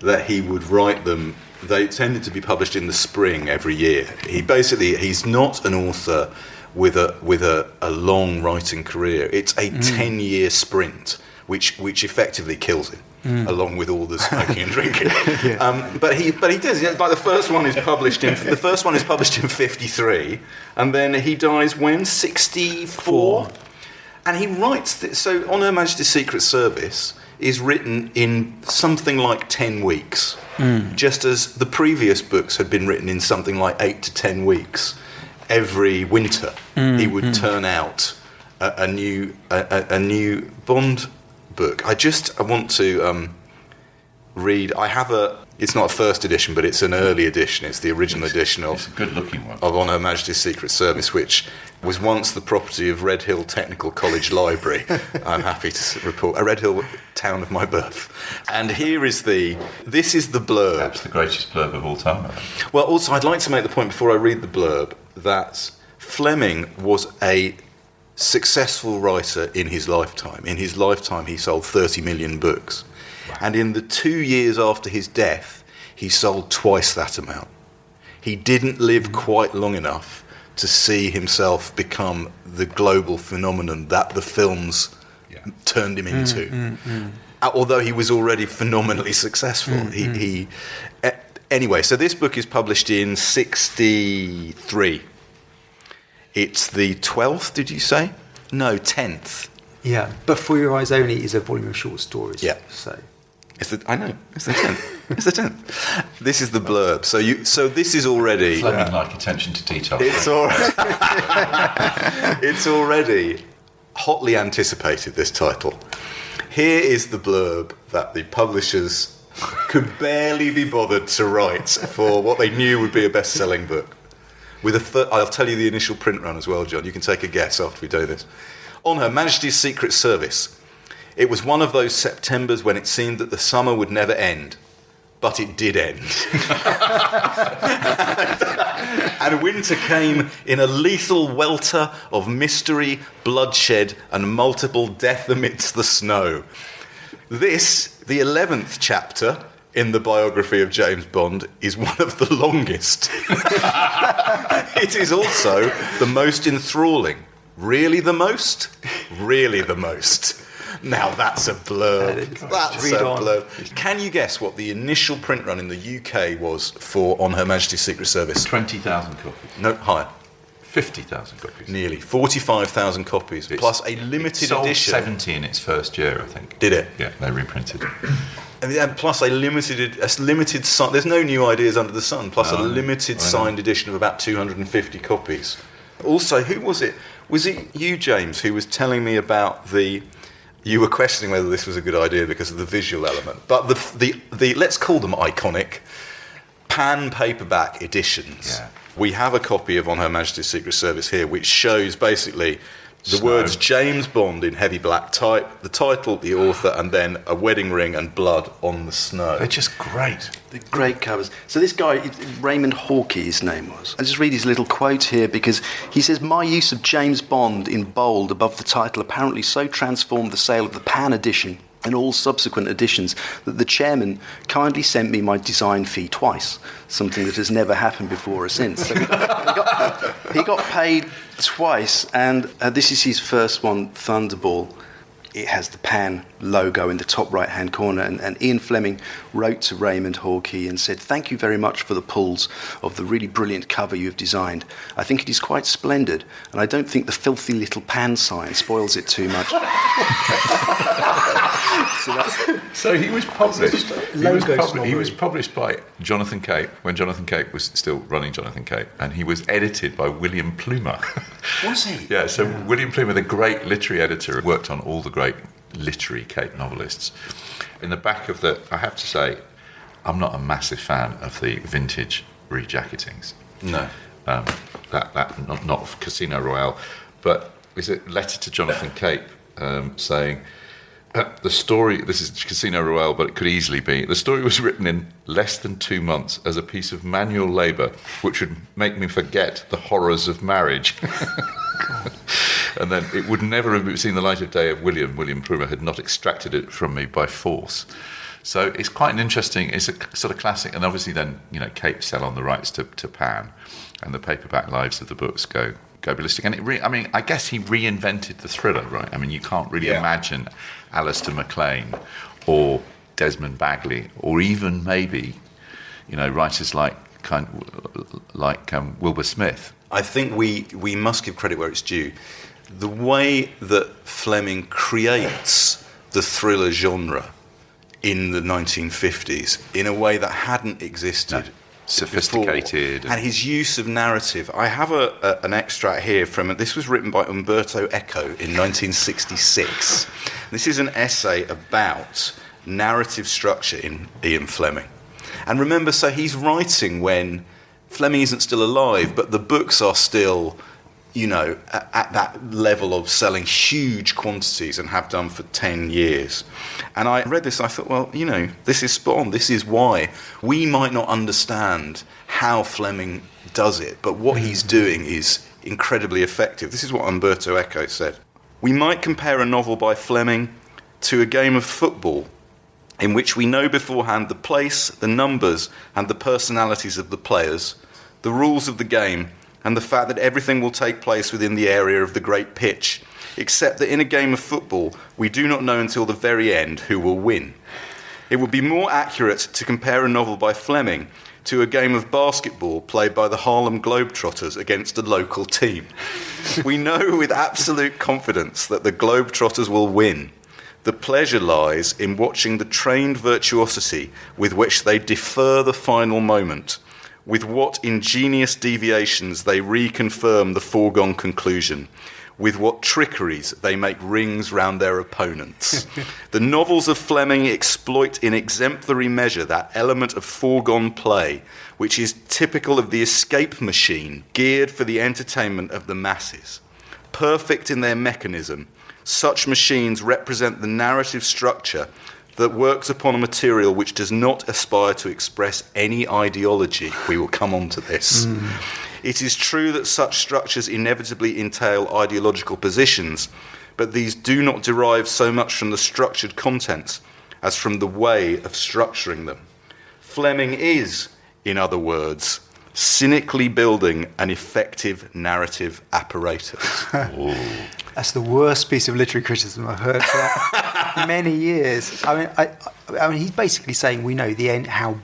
that he would write them. They tended to be published in the spring every year. He's not an author with a long writing career. It's a 10-year sprint, which effectively kills him, along with all the smoking and drinking. But he does. Like the first one is published in 53, and then he dies when 64, and he writes this. So On Her Majesty's Secret Service is written in something like 10 weeks, just as the previous books had been written in something like 8 to 10 weeks. Every winter, he would turn out a new Bond book. I want to read. I have it's not a first edition, but it's an early edition. It's the original edition it's a good-looking one of On Her Majesty's Secret Service, which was once the property of Red Hill Technical College Library. I'm happy to report, a Red Hill, town of my birth. And this is the blurb. Perhaps the greatest blurb of all time. Well, also, I'd like to make the point before I read the blurb that Fleming was a successful writer in his lifetime. In his lifetime, he sold 30 million books. Wow. And in the 2 years after his death, he sold twice that amount. He didn't live quite long enough to see himself become the global phenomenon that the films turned him into. Although he was already phenomenally successful. Anyway, so this book is published in 1963. It's the 12th, did you say? No, 10th. Yeah, but For Your Eyes Only is a volume of short stories. Yeah. So I know, it's the 10th. It's the 10th. This is the blurb. So this is already... Fleming-like attention to detail. It's already hotly anticipated, this title. Here is the blurb that the publishers could barely be bothered to write for what they knew would be a best-selling book. I'll tell you the initial print run as well, John. You can take a guess after we do this. On Her Majesty's Secret Service. It was one of those Septembers when it seemed that the summer would never end. But it did end. And winter came in a lethal welter of mystery, bloodshed, and multiple death amidst the snow. This, the 11th chapter in the biography of James Bond, is one of the longest. It is also the most enthralling. Really the most? Really the most. Now that's a blurb. That's a blurb. Can you guess what the initial print run in the UK was for On Her Majesty's Secret Service? 20,000 copies. No, higher. 50,000 copies. Nearly 45,000 copies, plus a limited edition. 70 in its first year, I think. Did it? Yeah, they reprinted it. And plus a limited there's no new ideas under the sun. Plus a limited signed edition of about 250 copies. Also, who was it? Was it you, James, who was telling me about the? You were questioning whether this was a good idea because of the visual element, but the let's call them iconic pan paperback editions. Yeah. We have a copy of On Her Majesty's Secret Service here, which shows basically the words James Bond in heavy black type, the title, the author, and then a wedding ring and blood on the snow. They're just great. They're great covers. So this guy, Raymond Hawkey, his name was. I'll just read his little quote here because he says, "My use of James Bond in bold above the title apparently so transformed the sale of the Pan edition and all subsequent editions that the chairman kindly sent me my design fee twice, something that has never happened before or since." So he got paid twice, and this is his first one, Thunderball. It has the Pan logo in the top right-hand corner, and Ian Fleming wrote to Raymond Hawkey and said, "Thank you very much for the pulls of the really brilliant cover you have designed. I think it is quite splendid, and I don't think the filthy little Pan sign spoils it too much." So he was published. He was published by Jonathan Cape when Jonathan Cape was still running Jonathan Cape, and he was edited by William Plumer. Was he? Yeah. So William Plumer, the great literary editor, worked on all the great literary Cape novelists. In the back of I have to say, I'm not a massive fan of the vintage rejacketings. No. Not of Casino Royale, but it's a letter to Jonathan Cape saying. The story, this is Casino Royale, but it could easily be, the story was written in less than 2 months as a piece of manual labour which would make me forget the horrors of marriage. And then it would never have seen the light of day if William Plumer had not extracted it from me by force. So it's quite an interesting, it's a sort of classic, and obviously then, Cape sell on the rights to Pan, and the paperback lives of the books go ballistic. And I guess he reinvented the thriller, right? I mean, you can't really imagine Alistair MacLean or Desmond Bagley, or even maybe, writers like Wilbur Smith. I think we must give credit where it's due. The way that Fleming creates the thriller genre in the 1950s in a way that hadn't existed. No. Sophisticated. And his use of narrative. I have an extract here from this was written by Umberto Eco in 1966. This is an essay about narrative structure in Ian Fleming. And remember, so he's writing when Fleming isn't still alive, but the books are still, at that level of selling huge quantities and have done for 10 years. And I read this and I thought, well, this is spot on. This is why we might not understand how Fleming does it, but what he's doing is incredibly effective. This is what Umberto Eco said. We might compare a novel by Fleming to a game of football in which we know beforehand the place, the numbers, and the personalities of the players, the rules of the game, and the fact that everything will take place within the area of the great pitch, except that in a game of football, we do not know until the very end who will win. It would be more accurate to compare a novel by Fleming to a game of basketball played by the Harlem Globetrotters against a local team. We know with absolute confidence that the Globetrotters will win. The pleasure lies in watching the trained virtuosity with which they defer the final moment, with what ingenious deviations they reconfirm the foregone conclusion, with what trickeries they make rings round their opponents. The novels of Fleming exploit in exemplary measure that element of foregone play, which is typical of the escape machine geared for the entertainment of the masses. Perfect in their mechanism, such machines represent the narrative structure that works upon a material which does not aspire to express any ideology. We will come on to this. It is true that such structures inevitably entail ideological positions, but these do not derive so much from the structured contents as from the way of structuring them. Fleming is, in other words, cynically building an effective narrative apparatus. That's the worst piece of literary criticism I've heard for many years. I mean, he's basically saying we know the end, how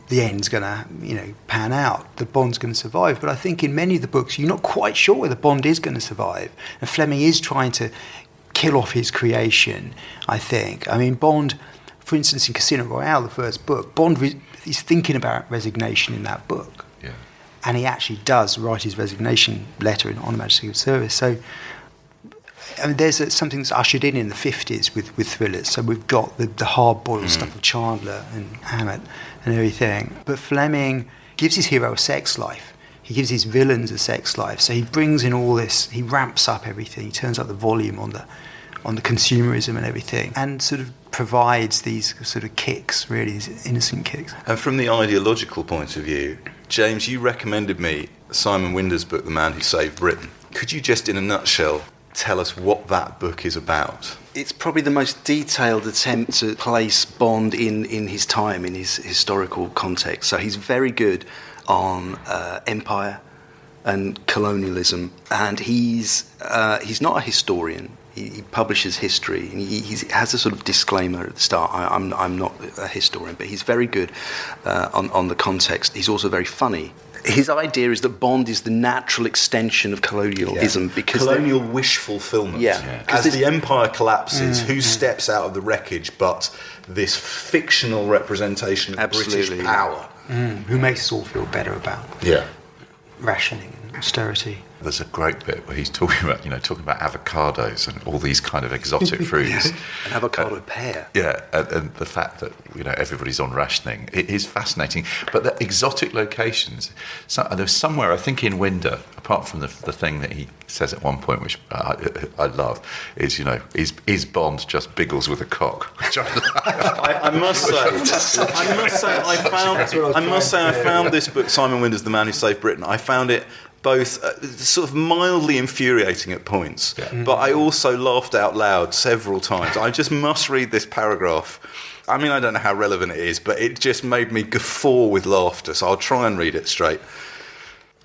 the end's going to, pan out. The Bond's going to survive. But I think in many of the books, you're not quite sure whether Bond is going to survive. And Fleming is trying to kill off his creation, I think. I mean, Bond, for instance, in Casino Royale, the first book, Bond he's thinking about resignation in that book. Yeah. And he actually does write his resignation letter on a Majesty of Service. So, I mean, there's something that's ushered in the 50s with thrillers. So we've got the hard-boiled stuff of Chandler and Hammett and everything. But Fleming gives his hero a sex life. He gives his villains a sex life. So he brings in all this. He ramps up everything. He turns up the volume on the consumerism and everything, and sort of provides these sort of kicks, really, these innocent kicks. And from the ideological point of view, James, you recommended me Simon Winder's book, The Man Who Saved Britain. Could you just, in a nutshell, tell us what that book is about? It's probably the most detailed attempt to place Bond in his time, in his historical context. So he's very good on empire and colonialism, and he's not a historian. He publishes history, and he has a sort of disclaimer at the start. I'm not a historian, but he's very good on the context. He's also very funny. His idea is that Bond is the natural extension of colonialism because colonial wish fulfillment. Yeah. As the empire collapses, who steps out of the wreckage but this fictional representation of British power? Who makes us all feel better about rationing and austerity. There's a great bit where he's talking about avocados and all these kind of exotic fruits. An avocado pear. Yeah, and the fact that everybody's on rationing, it is fascinating. But the exotic locations, there's somewhere, I think in Winder, apart from the thing that he says at one point, which I love, is is Bond just Biggles with a cock? Which I must say, I found this book, Simon Winder's The Man Who Saved Britain. I found it both sort of mildly infuriating at points, but I also laughed out loud several times. I just must read this paragraph. I mean, I don't know how relevant it is, but it just made me guffaw with laughter, so I'll try and read it straight.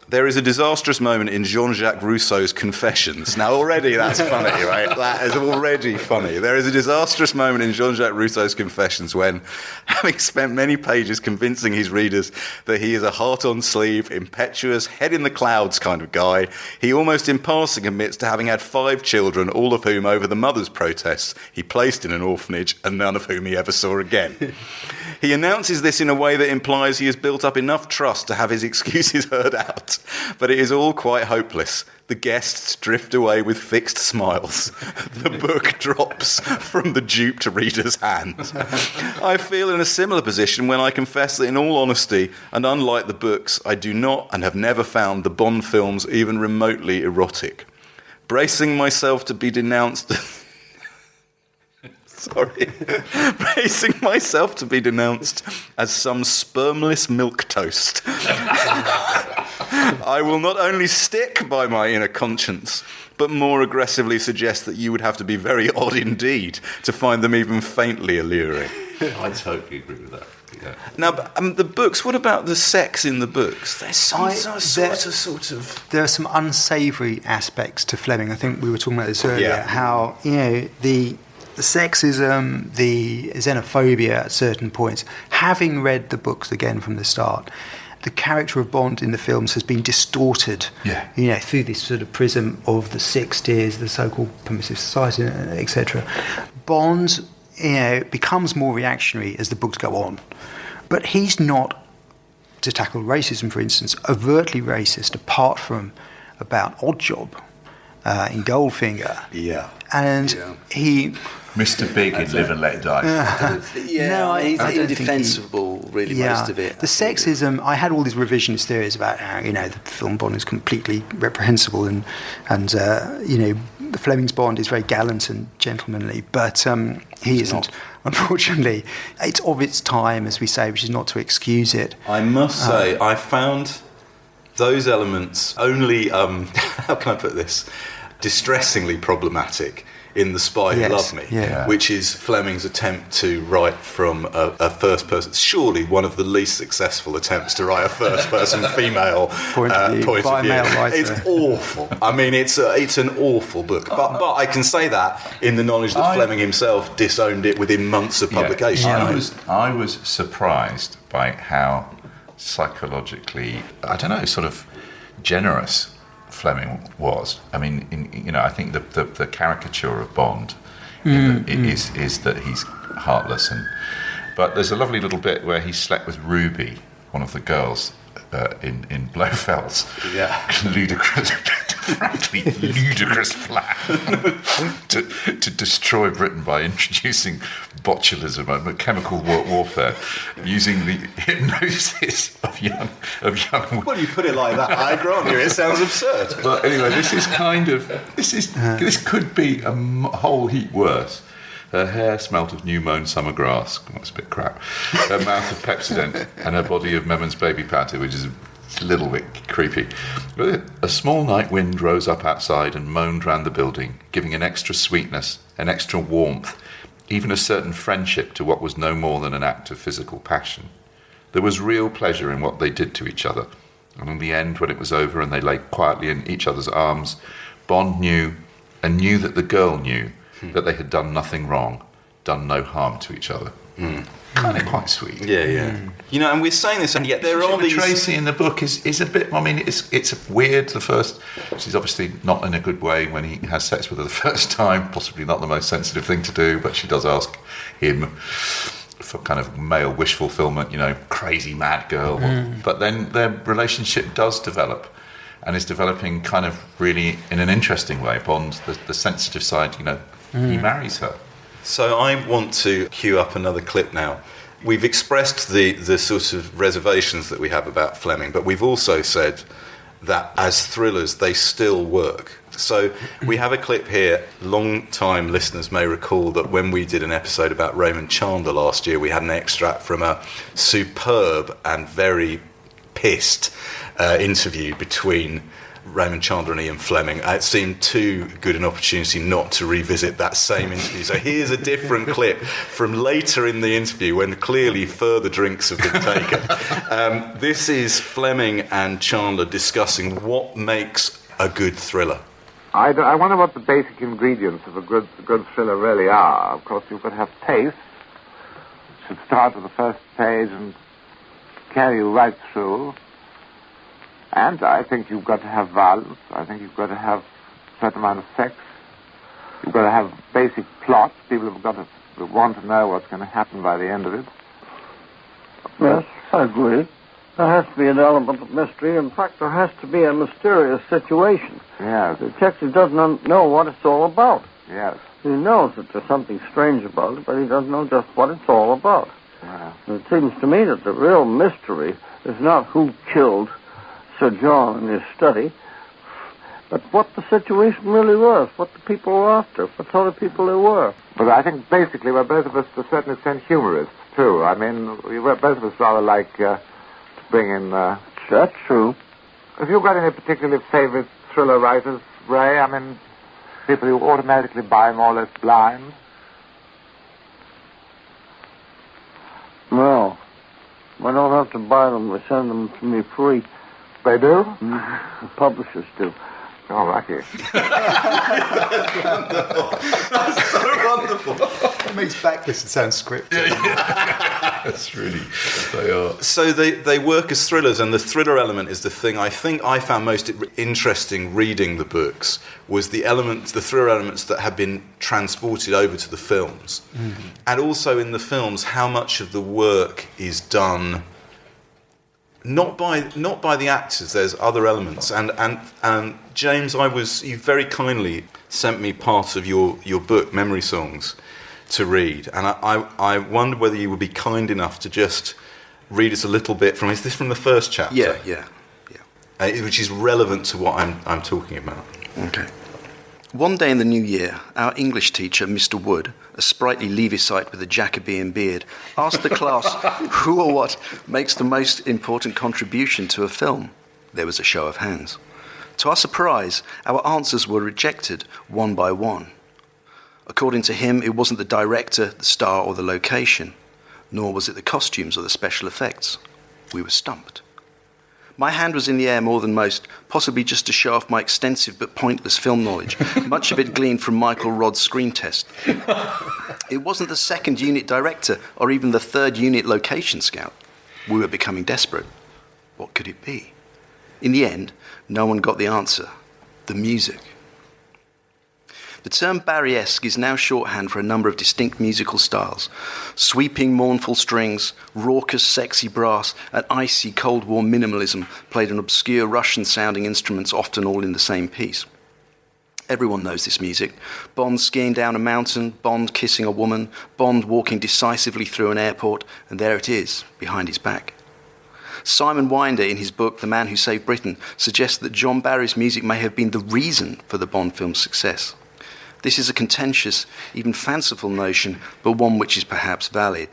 There is a disastrous moment in Jean-Jacques Rousseau's Confessions. Now, already that's funny, right? That is already funny. There is a disastrous moment in Jean-Jacques Rousseau's Confessions when, having spent many pages convincing his readers that he is a heart-on-sleeve, impetuous, head-in-the-clouds kind of guy, he almost in passing admits to having had 5 children, all of whom, over the mother's protests, he placed in an orphanage and none of whom he ever saw again. He announces this in a way that implies he has built up enough trust to have his excuses heard out. But it is all quite hopeless. The guests drift away with fixed smiles. The book drops from the duped reader's hand. I feel in a similar position when I confess that in all honesty, and unlike the books, I do not and have never found the Bond films even remotely erotic. Bracing myself to be denounced... Sorry. Bracing myself to be denounced as some spermless milk toast. I will not only stick by my inner conscience, but more aggressively suggest that you would have to be very odd indeed to find them even faintly alluring. I totally agree with that. Yeah. Now, the books, what about the sex in the books? There's some sort of... There are some unsavoury aspects to Fleming. I think we were talking about this earlier, how, the sexism, the xenophobia at certain points. Having read the books again from the start, the character of Bond in the films has been distorted, through this sort of prism of the 60s, the so-called permissive society, etc. Bond, becomes more reactionary as the books go on. But he's not, to tackle racism, for instance, overtly racist, apart from about Oddjob in Goldfinger. Yeah. And he... Mr. Big in Live and Let Die. No, he's indefensible, really, most of it. The sexism, I had all these revisionist theories about how, the film Bond is completely reprehensible and Fleming's Bond is very gallant and gentlemanly, but he isn't. Unfortunately, it's of its time, as we say, which is not to excuse it. I must say, I found those elements only, how can I put this, distressingly problematic in The Spy Who Loved Me, which is Fleming's attempt to write from a first person, surely one of the least successful attempts to write a first person female point of view. It's awful. I mean, it's an awful book. But I can say that in the knowledge that Fleming himself disowned it within months of publication. I was surprised by how psychologically, sort of generous Fleming was. I mean, I think the caricature of Bond is that he's heartless, but there's a lovely little bit where he slept with Ruby, one of the girls in Blofeld's ludicrous plan to destroy Britain by introducing botulism and chemical warfare using the hypnosis of young women. Well, you put it like that, I grant you, it sounds absurd. But anyway, this could be a whole heap worse. Her hair smelt of new-mown summer grass. That's a bit crap. Her mouth of Pepsodent and her body of Memmon's baby powder, which is a little bit creepy. A small night wind rose up outside and moaned round the building, giving an extra sweetness, an extra warmth, even a certain friendship to what was no more than an act of physical passion. There was real pleasure in what they did to each other. And in the end, when it was over and they lay quietly in each other's arms, Bond knew, and knew that the girl knew, that they had done nothing wrong, done no harm to each other. Kind of quite sweet. Yeah. And we're saying this, and yet there are these... Tracy in the book is a bit... I mean, it's weird. She's obviously not in a good way when he has sex with her the first time, possibly not the most sensitive thing to do, but she does ask him for kind of male wish fulfillment, crazy mad girl. But then their relationship does develop, and is developing kind of really in an interesting way. Bond, the sensitive side, he marries her. So I want to cue up another clip now. We've expressed the sort of reservations that we have about Fleming, but we've also said that as thrillers, they still work. So we have a clip here. Long-time listeners may recall that when we did an episode about Raymond Chandler last year, we had an extract from a superb and very pissed interview between Raymond Chandler and Ian Fleming. It seemed too good an opportunity not to revisit that same interview. So here's a different clip from later in the interview when clearly further drinks have been taken. This is Fleming and Chandler discussing what makes a good thriller. I wonder what the basic ingredients of a good thriller really are. Of course, you've got to have pace. It should start with the first page and carry you right through. And I think you've got to have violence. I think you've got to have a certain amount of sex. You've got to have basic plot. People have got to want to know what's going to happen by the end of it. Yes, I agree. There has to be an element of mystery. In fact, there has to be a mysterious situation. Yes. The detective doesn't know what it's all about. Yes. He knows that there's something strange about it, but he doesn't know just what it's all about. Wow. And it seems to me that the real mystery is not who killed Sir John in his study, at what the situation really was, what the people were after, what sort of people they were. But I think basically we're both of us to a certain extent humorists, too. I mean, we're both of us rather like to bring in... That's true. Have you got any particularly favourite thriller writers, Ray? I mean, people you automatically buy more or less blind? No. I don't have to buy them. They send them to me free. They do? The publishers do. Oh, lucky. That's so wonderful. It makes Backlist sound scripted. That's really, they are. So they work as thrillers, and the thriller element is the thing I think I found most interesting reading the books, was the thriller elements that have been transported over to the films. Mm-hmm. And also in the films, how much of the work is done not by the actors. There's other elements, and James, you very kindly sent me part of your book, Memory Songs, to read, and I wondered whether you would be kind enough to just read us a little bit from. Is this from the first chapter? Yeah. Which is relevant to what I'm talking about. Okay. One day in the new year, our English teacher, Mr. Wood, a sprightly Levicite with a Jacobean beard, asked the class who or what makes the most important contribution to a film. There was a show of hands. To our surprise, our answers were rejected one by one. According to him, it wasn't the director, the star, or the location, nor was it the costumes or the special effects. We were stumped. My hand was in the air more than most, possibly just to show off my extensive but pointless film knowledge, much of it gleaned from Michael Rodd's screen test. It wasn't the second unit director or even the third unit location scout. We were becoming desperate. What could it be? In the end, no one got the answer. The music. The term Barry-esque is now shorthand for a number of distinct musical styles. Sweeping, mournful strings, raucous, sexy brass, and icy, Cold War minimalism played on obscure Russian-sounding instruments, often all in the same piece. Everyone knows this music. Bond skiing down a mountain, Bond kissing a woman, Bond walking decisively through an airport, and there it is, behind his back. Simon Winder, in his book The Man Who Saved Britain, suggests that John Barry's music may have been the reason for the Bond film's success. This is a contentious, even fanciful notion, but one which is perhaps valid.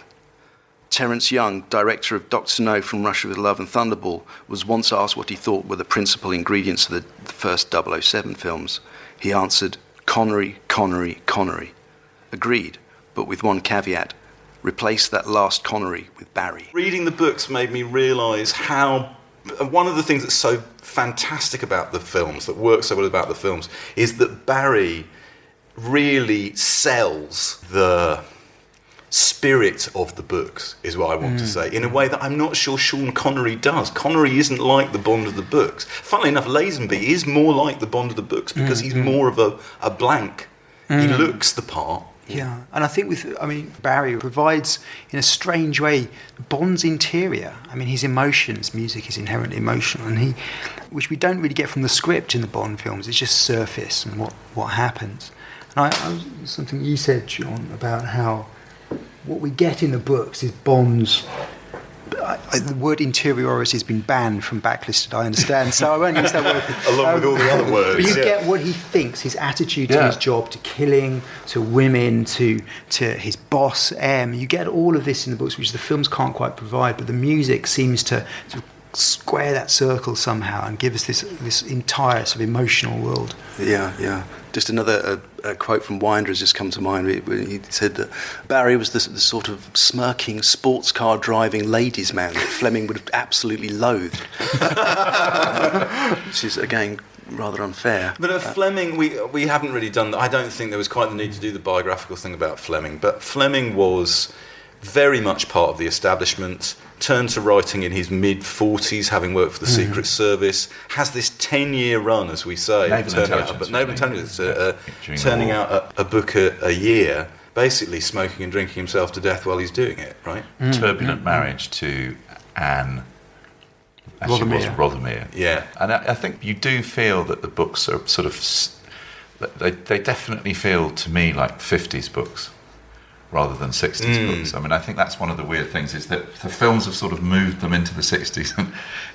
Terence Young, director of Dr. No from Russia with Love and Thunderball, was once asked what he thought were the principal ingredients of the first 007 films. He answered, Connery, Connery, Connery. Agreed, but with one caveat. Replace that last Connery with Barry. Reading the books made me realise how... One of the things that's so fantastic about the films, that works so well about the films, is that Barry really sells the spirit of the books, is what I want to say, in a way that I'm not sure Sean Connery does. Connery isn't like the Bond of the books. Funnily enough, Lazenby is more like the Bond of the books because he's more of a blank. He looks the part. Yeah, and I think Barry provides, in a strange way, Bond's interior. I mean, his emotions, music is inherently emotional, and which we don't really get from the script in the Bond films. It's just surface and what happens. And something you said, John, about how what we get in the books is Bond's... the word interiority has been banned from Backlisted, I understand, so I won't use that word. Along with all the other words. But you get what he thinks, his attitude to his job, to killing, to women, to his boss, M. You get all of this in the books, which the films can't quite provide, but the music seems to square that circle somehow and give us this entire sort of emotional world. Yeah. Just another quote from Winder has just come to mind. He said that Barry was the sort of smirking, sports car driving ladies' man that Fleming would have absolutely loathed. Which is, again, rather unfair. But Fleming, we haven't really done... I don't think there was quite the need to do the biographical thing about Fleming, but Fleming was very much part of the establishment, turned to writing in his mid-40s, having worked for the Secret Service, has this 10-year run, as we say, turning out a book a year, basically smoking and drinking himself to death while he's doing it, right? Turbulent marriage to Anne Rothermere. Yeah. And I think you do feel that the books are sort of... They definitely feel, to me, like 50s books, rather than 60s books. I mean, I think that's one of the weird things, is that the films have sort of moved them into the 60s, and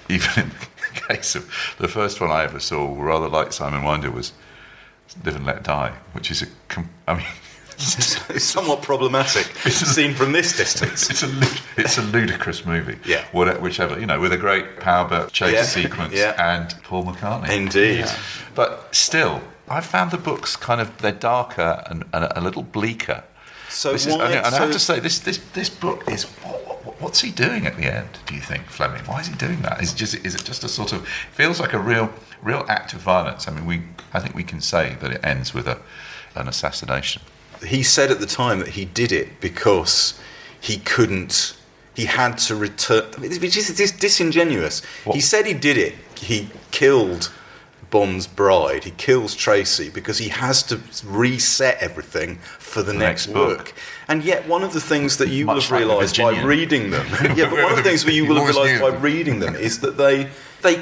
even case of the first one I ever saw, rather like Simon Winder, was Live and Let Die, which is it's somewhat problematic seen from this distance. It's a ludicrous movie. Yeah. Whichever, with a great powerboat chase sequence and Paul McCartney. Indeed. Yeah. But still, I found the books they're darker and a little bleaker. So I have to say, this book is what's he doing at the end? Do you think, Fleming? Why is he doing that? Is it just a sort of feels like a real act of violence? I mean, I think we can say that it ends with an assassination. He said at the time that he did it because he had to return, which is disingenuous. What? He said he did it. He killed Bond's bride. He kills Tracy because he has to reset everything for the next book. And yet, one of the things that you will have realised by reading them, but one of the things that you will have realised by reading them is that they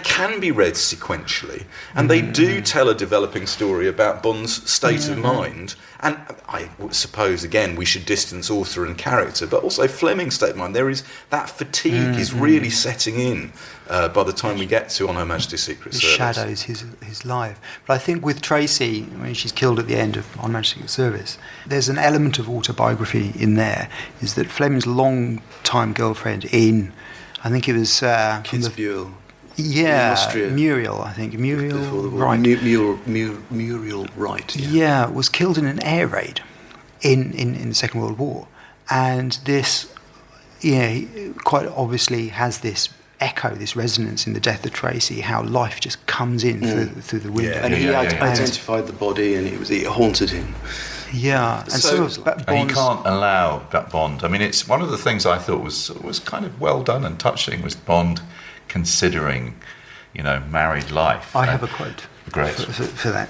can be read sequentially, and they do tell a developing story about Bond's state of mind. And I suppose, again, we should distance author and character, but also Fleming's state of mind. There is that fatigue is really setting in by the time we get to On Her Majesty's Secret Service. It shadows his life. But I think with Tracy, when she's killed at the end of On Her Majesty's Secret Service, there's an element of autobiography in there, is that Fleming's long-time girlfriend I think it was... Kitzbühel. Yeah, Austria. Muriel, I think. Muriel Wright. Muriel Wright. Yeah, was killed in an air raid in the Second World War. And this, quite obviously has this echo, this resonance in the death of Tracy, how life just comes in through the window. And he identified the body, and it haunted him. Yeah, and so he can't allow that Bond. I mean, it's one of the things I thought was kind of well done and touching was Bond considering, married life. I have a quote for that.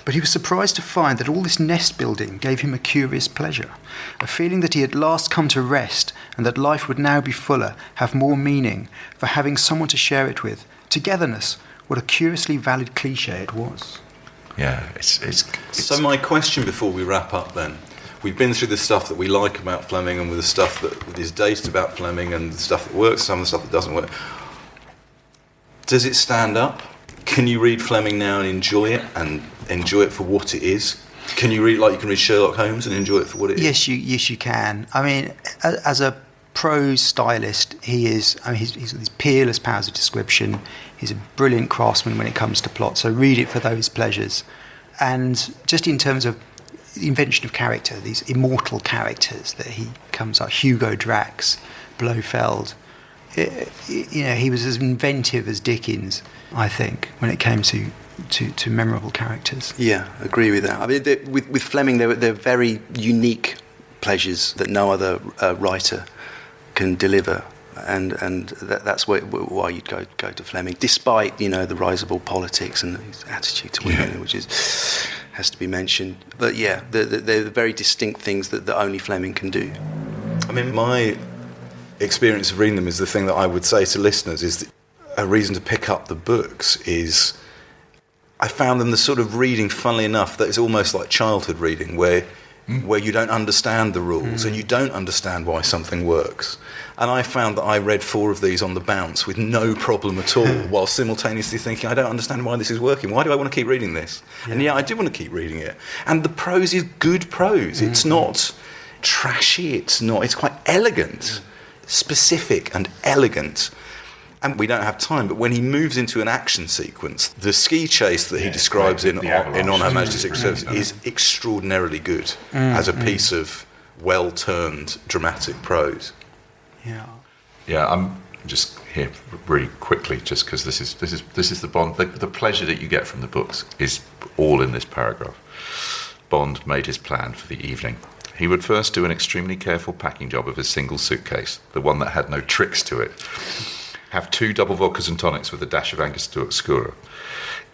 But he was surprised to find that all this nest building gave him a curious pleasure, a feeling that he had last come to rest and that life would now be fuller, have more meaning, for having someone to share it with. Togetherness, what a curiously valid cliche it was. Yeah, it's So my question before we wrap up then, we've been through the stuff that we like about Fleming and with the stuff that is dated about Fleming and the stuff that works, some of the stuff that doesn't work. Does it stand up? Can you read Fleming now and enjoy it for what it is? Can you read like you can read Sherlock Holmes and enjoy it for what it is? Yes, you can. I mean, as a prose stylist, he's these peerless powers of description. He's a brilliant craftsman when it comes to plot. So read it for those pleasures. And just in terms of the invention of character, these immortal characters that he comes up, Hugo Drax, Blofeld. He was as inventive as Dickens, I think, when it came to memorable characters. Yeah, agree with that. I mean, with Fleming, they're very unique pleasures that no other writer can deliver, and that's why you'd go to Fleming, despite the rise of all politics and his attitude to women, which has to be mentioned. But yeah, they're very distinct things that only Fleming can do. I mean, my experience of reading them is the thing that I would say to listeners is a reason to pick up the books is I found them the sort of reading, funnily enough, that is almost like childhood reading where you don't understand the rules and you don't understand why something works. And I found that I read 4 of these on the bounce with no problem at all, while simultaneously thinking, I don't understand why this is working. Why do I want to keep reading this? Yeah. And I do want to keep reading it. And the prose is good prose. It's not trashy. It's quite elegant, specific and elegant. And we don't have time, but when he moves into an action sequence, the ski chase that he describes in On Her Majesty's Secret Service is extraordinarily good as a piece of well-turned dramatic prose. Yeah, I'm just here really quickly, just because this is the Bond. The pleasure that you get from the books is all in this paragraph. Bond made his plan for the evening. He would first do an extremely careful packing job of his single suitcase, the one that had no tricks to it. Have 2 double vodkas and tonics with a dash of Angostura Obscura.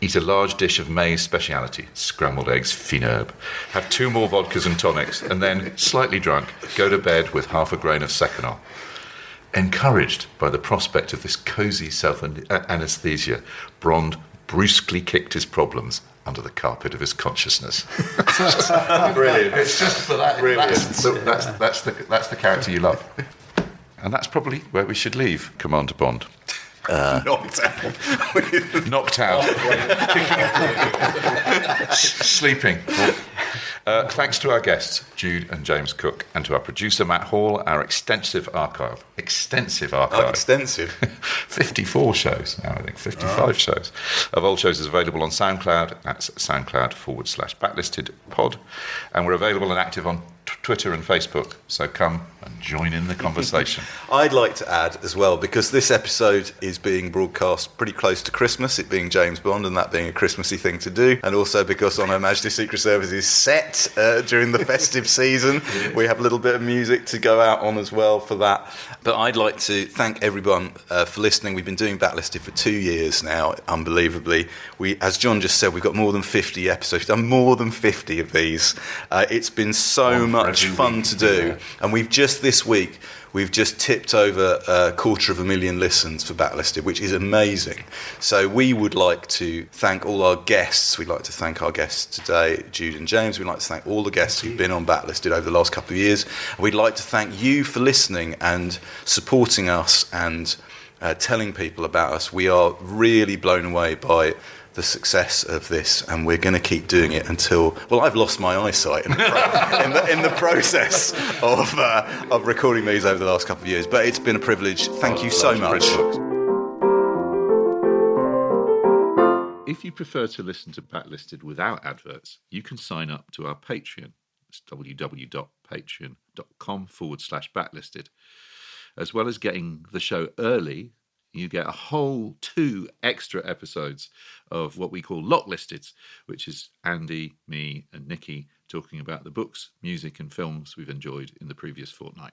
Eat a large dish of May's speciality, scrambled eggs fine herbe. Have 2 more vodkas and tonics, and then, slightly drunk, go to bed with half a grain of Seconal. Encouraged by the prospect of this cosy self-anaesthesia, Bond brusquely kicked his problems under the carpet of his consciousness. Brilliant. It's just for that. Brilliant. That's the character you love. And that's probably where we should leave Commander Bond. Knocked out. Sleeping. Thanks to our guests, Jude and James Cook, and to our producer, Matt Hall, our extensive archive. Oh, extensive. 54 shows now, I think, 55 shows. Of old shows is available on SoundCloud. That's SoundCloud/backlistedpod. And we're available and active on Twitter and Facebook, so come and join in the conversation. I'd like to add as well, because this episode is being broadcast pretty close to Christmas, it being James Bond and that being a Christmassy thing to do, and also because on Her Majesty's Secret Service is set during the festive season, we have a little bit of music to go out on as well for that. But I'd like to thank everyone for listening. We've been doing Backlisted for 2 years now, unbelievably. As John just said, we've got more than 50 episodes. We've done more than 50 of these. It's been so much fun to do. And this week, we've just tipped over 250,000 listens for Backlisted, which is amazing. So we would like to thank all our guests. We'd like to thank our guests today, Jude and James. We'd like to thank all the guests who've been on Backlisted over the last couple of years. We'd like to thank you for listening and supporting us and telling people about us. We are really blown away by the success of this, and we're going to keep doing it until, well, I've lost my eyesight in the process of recording these over the last couple of years, but it's been a privilege. Thank you so much. If you prefer to listen to Backlisted without adverts, you can sign up to our Patreon. It's www.patreon.com/backlisted. As well as getting the show early, you get a whole 2 extra episodes of what we call Locklisted, which is Andy, me, and Nikki talking about the books, music, and films we've enjoyed in the previous fortnight.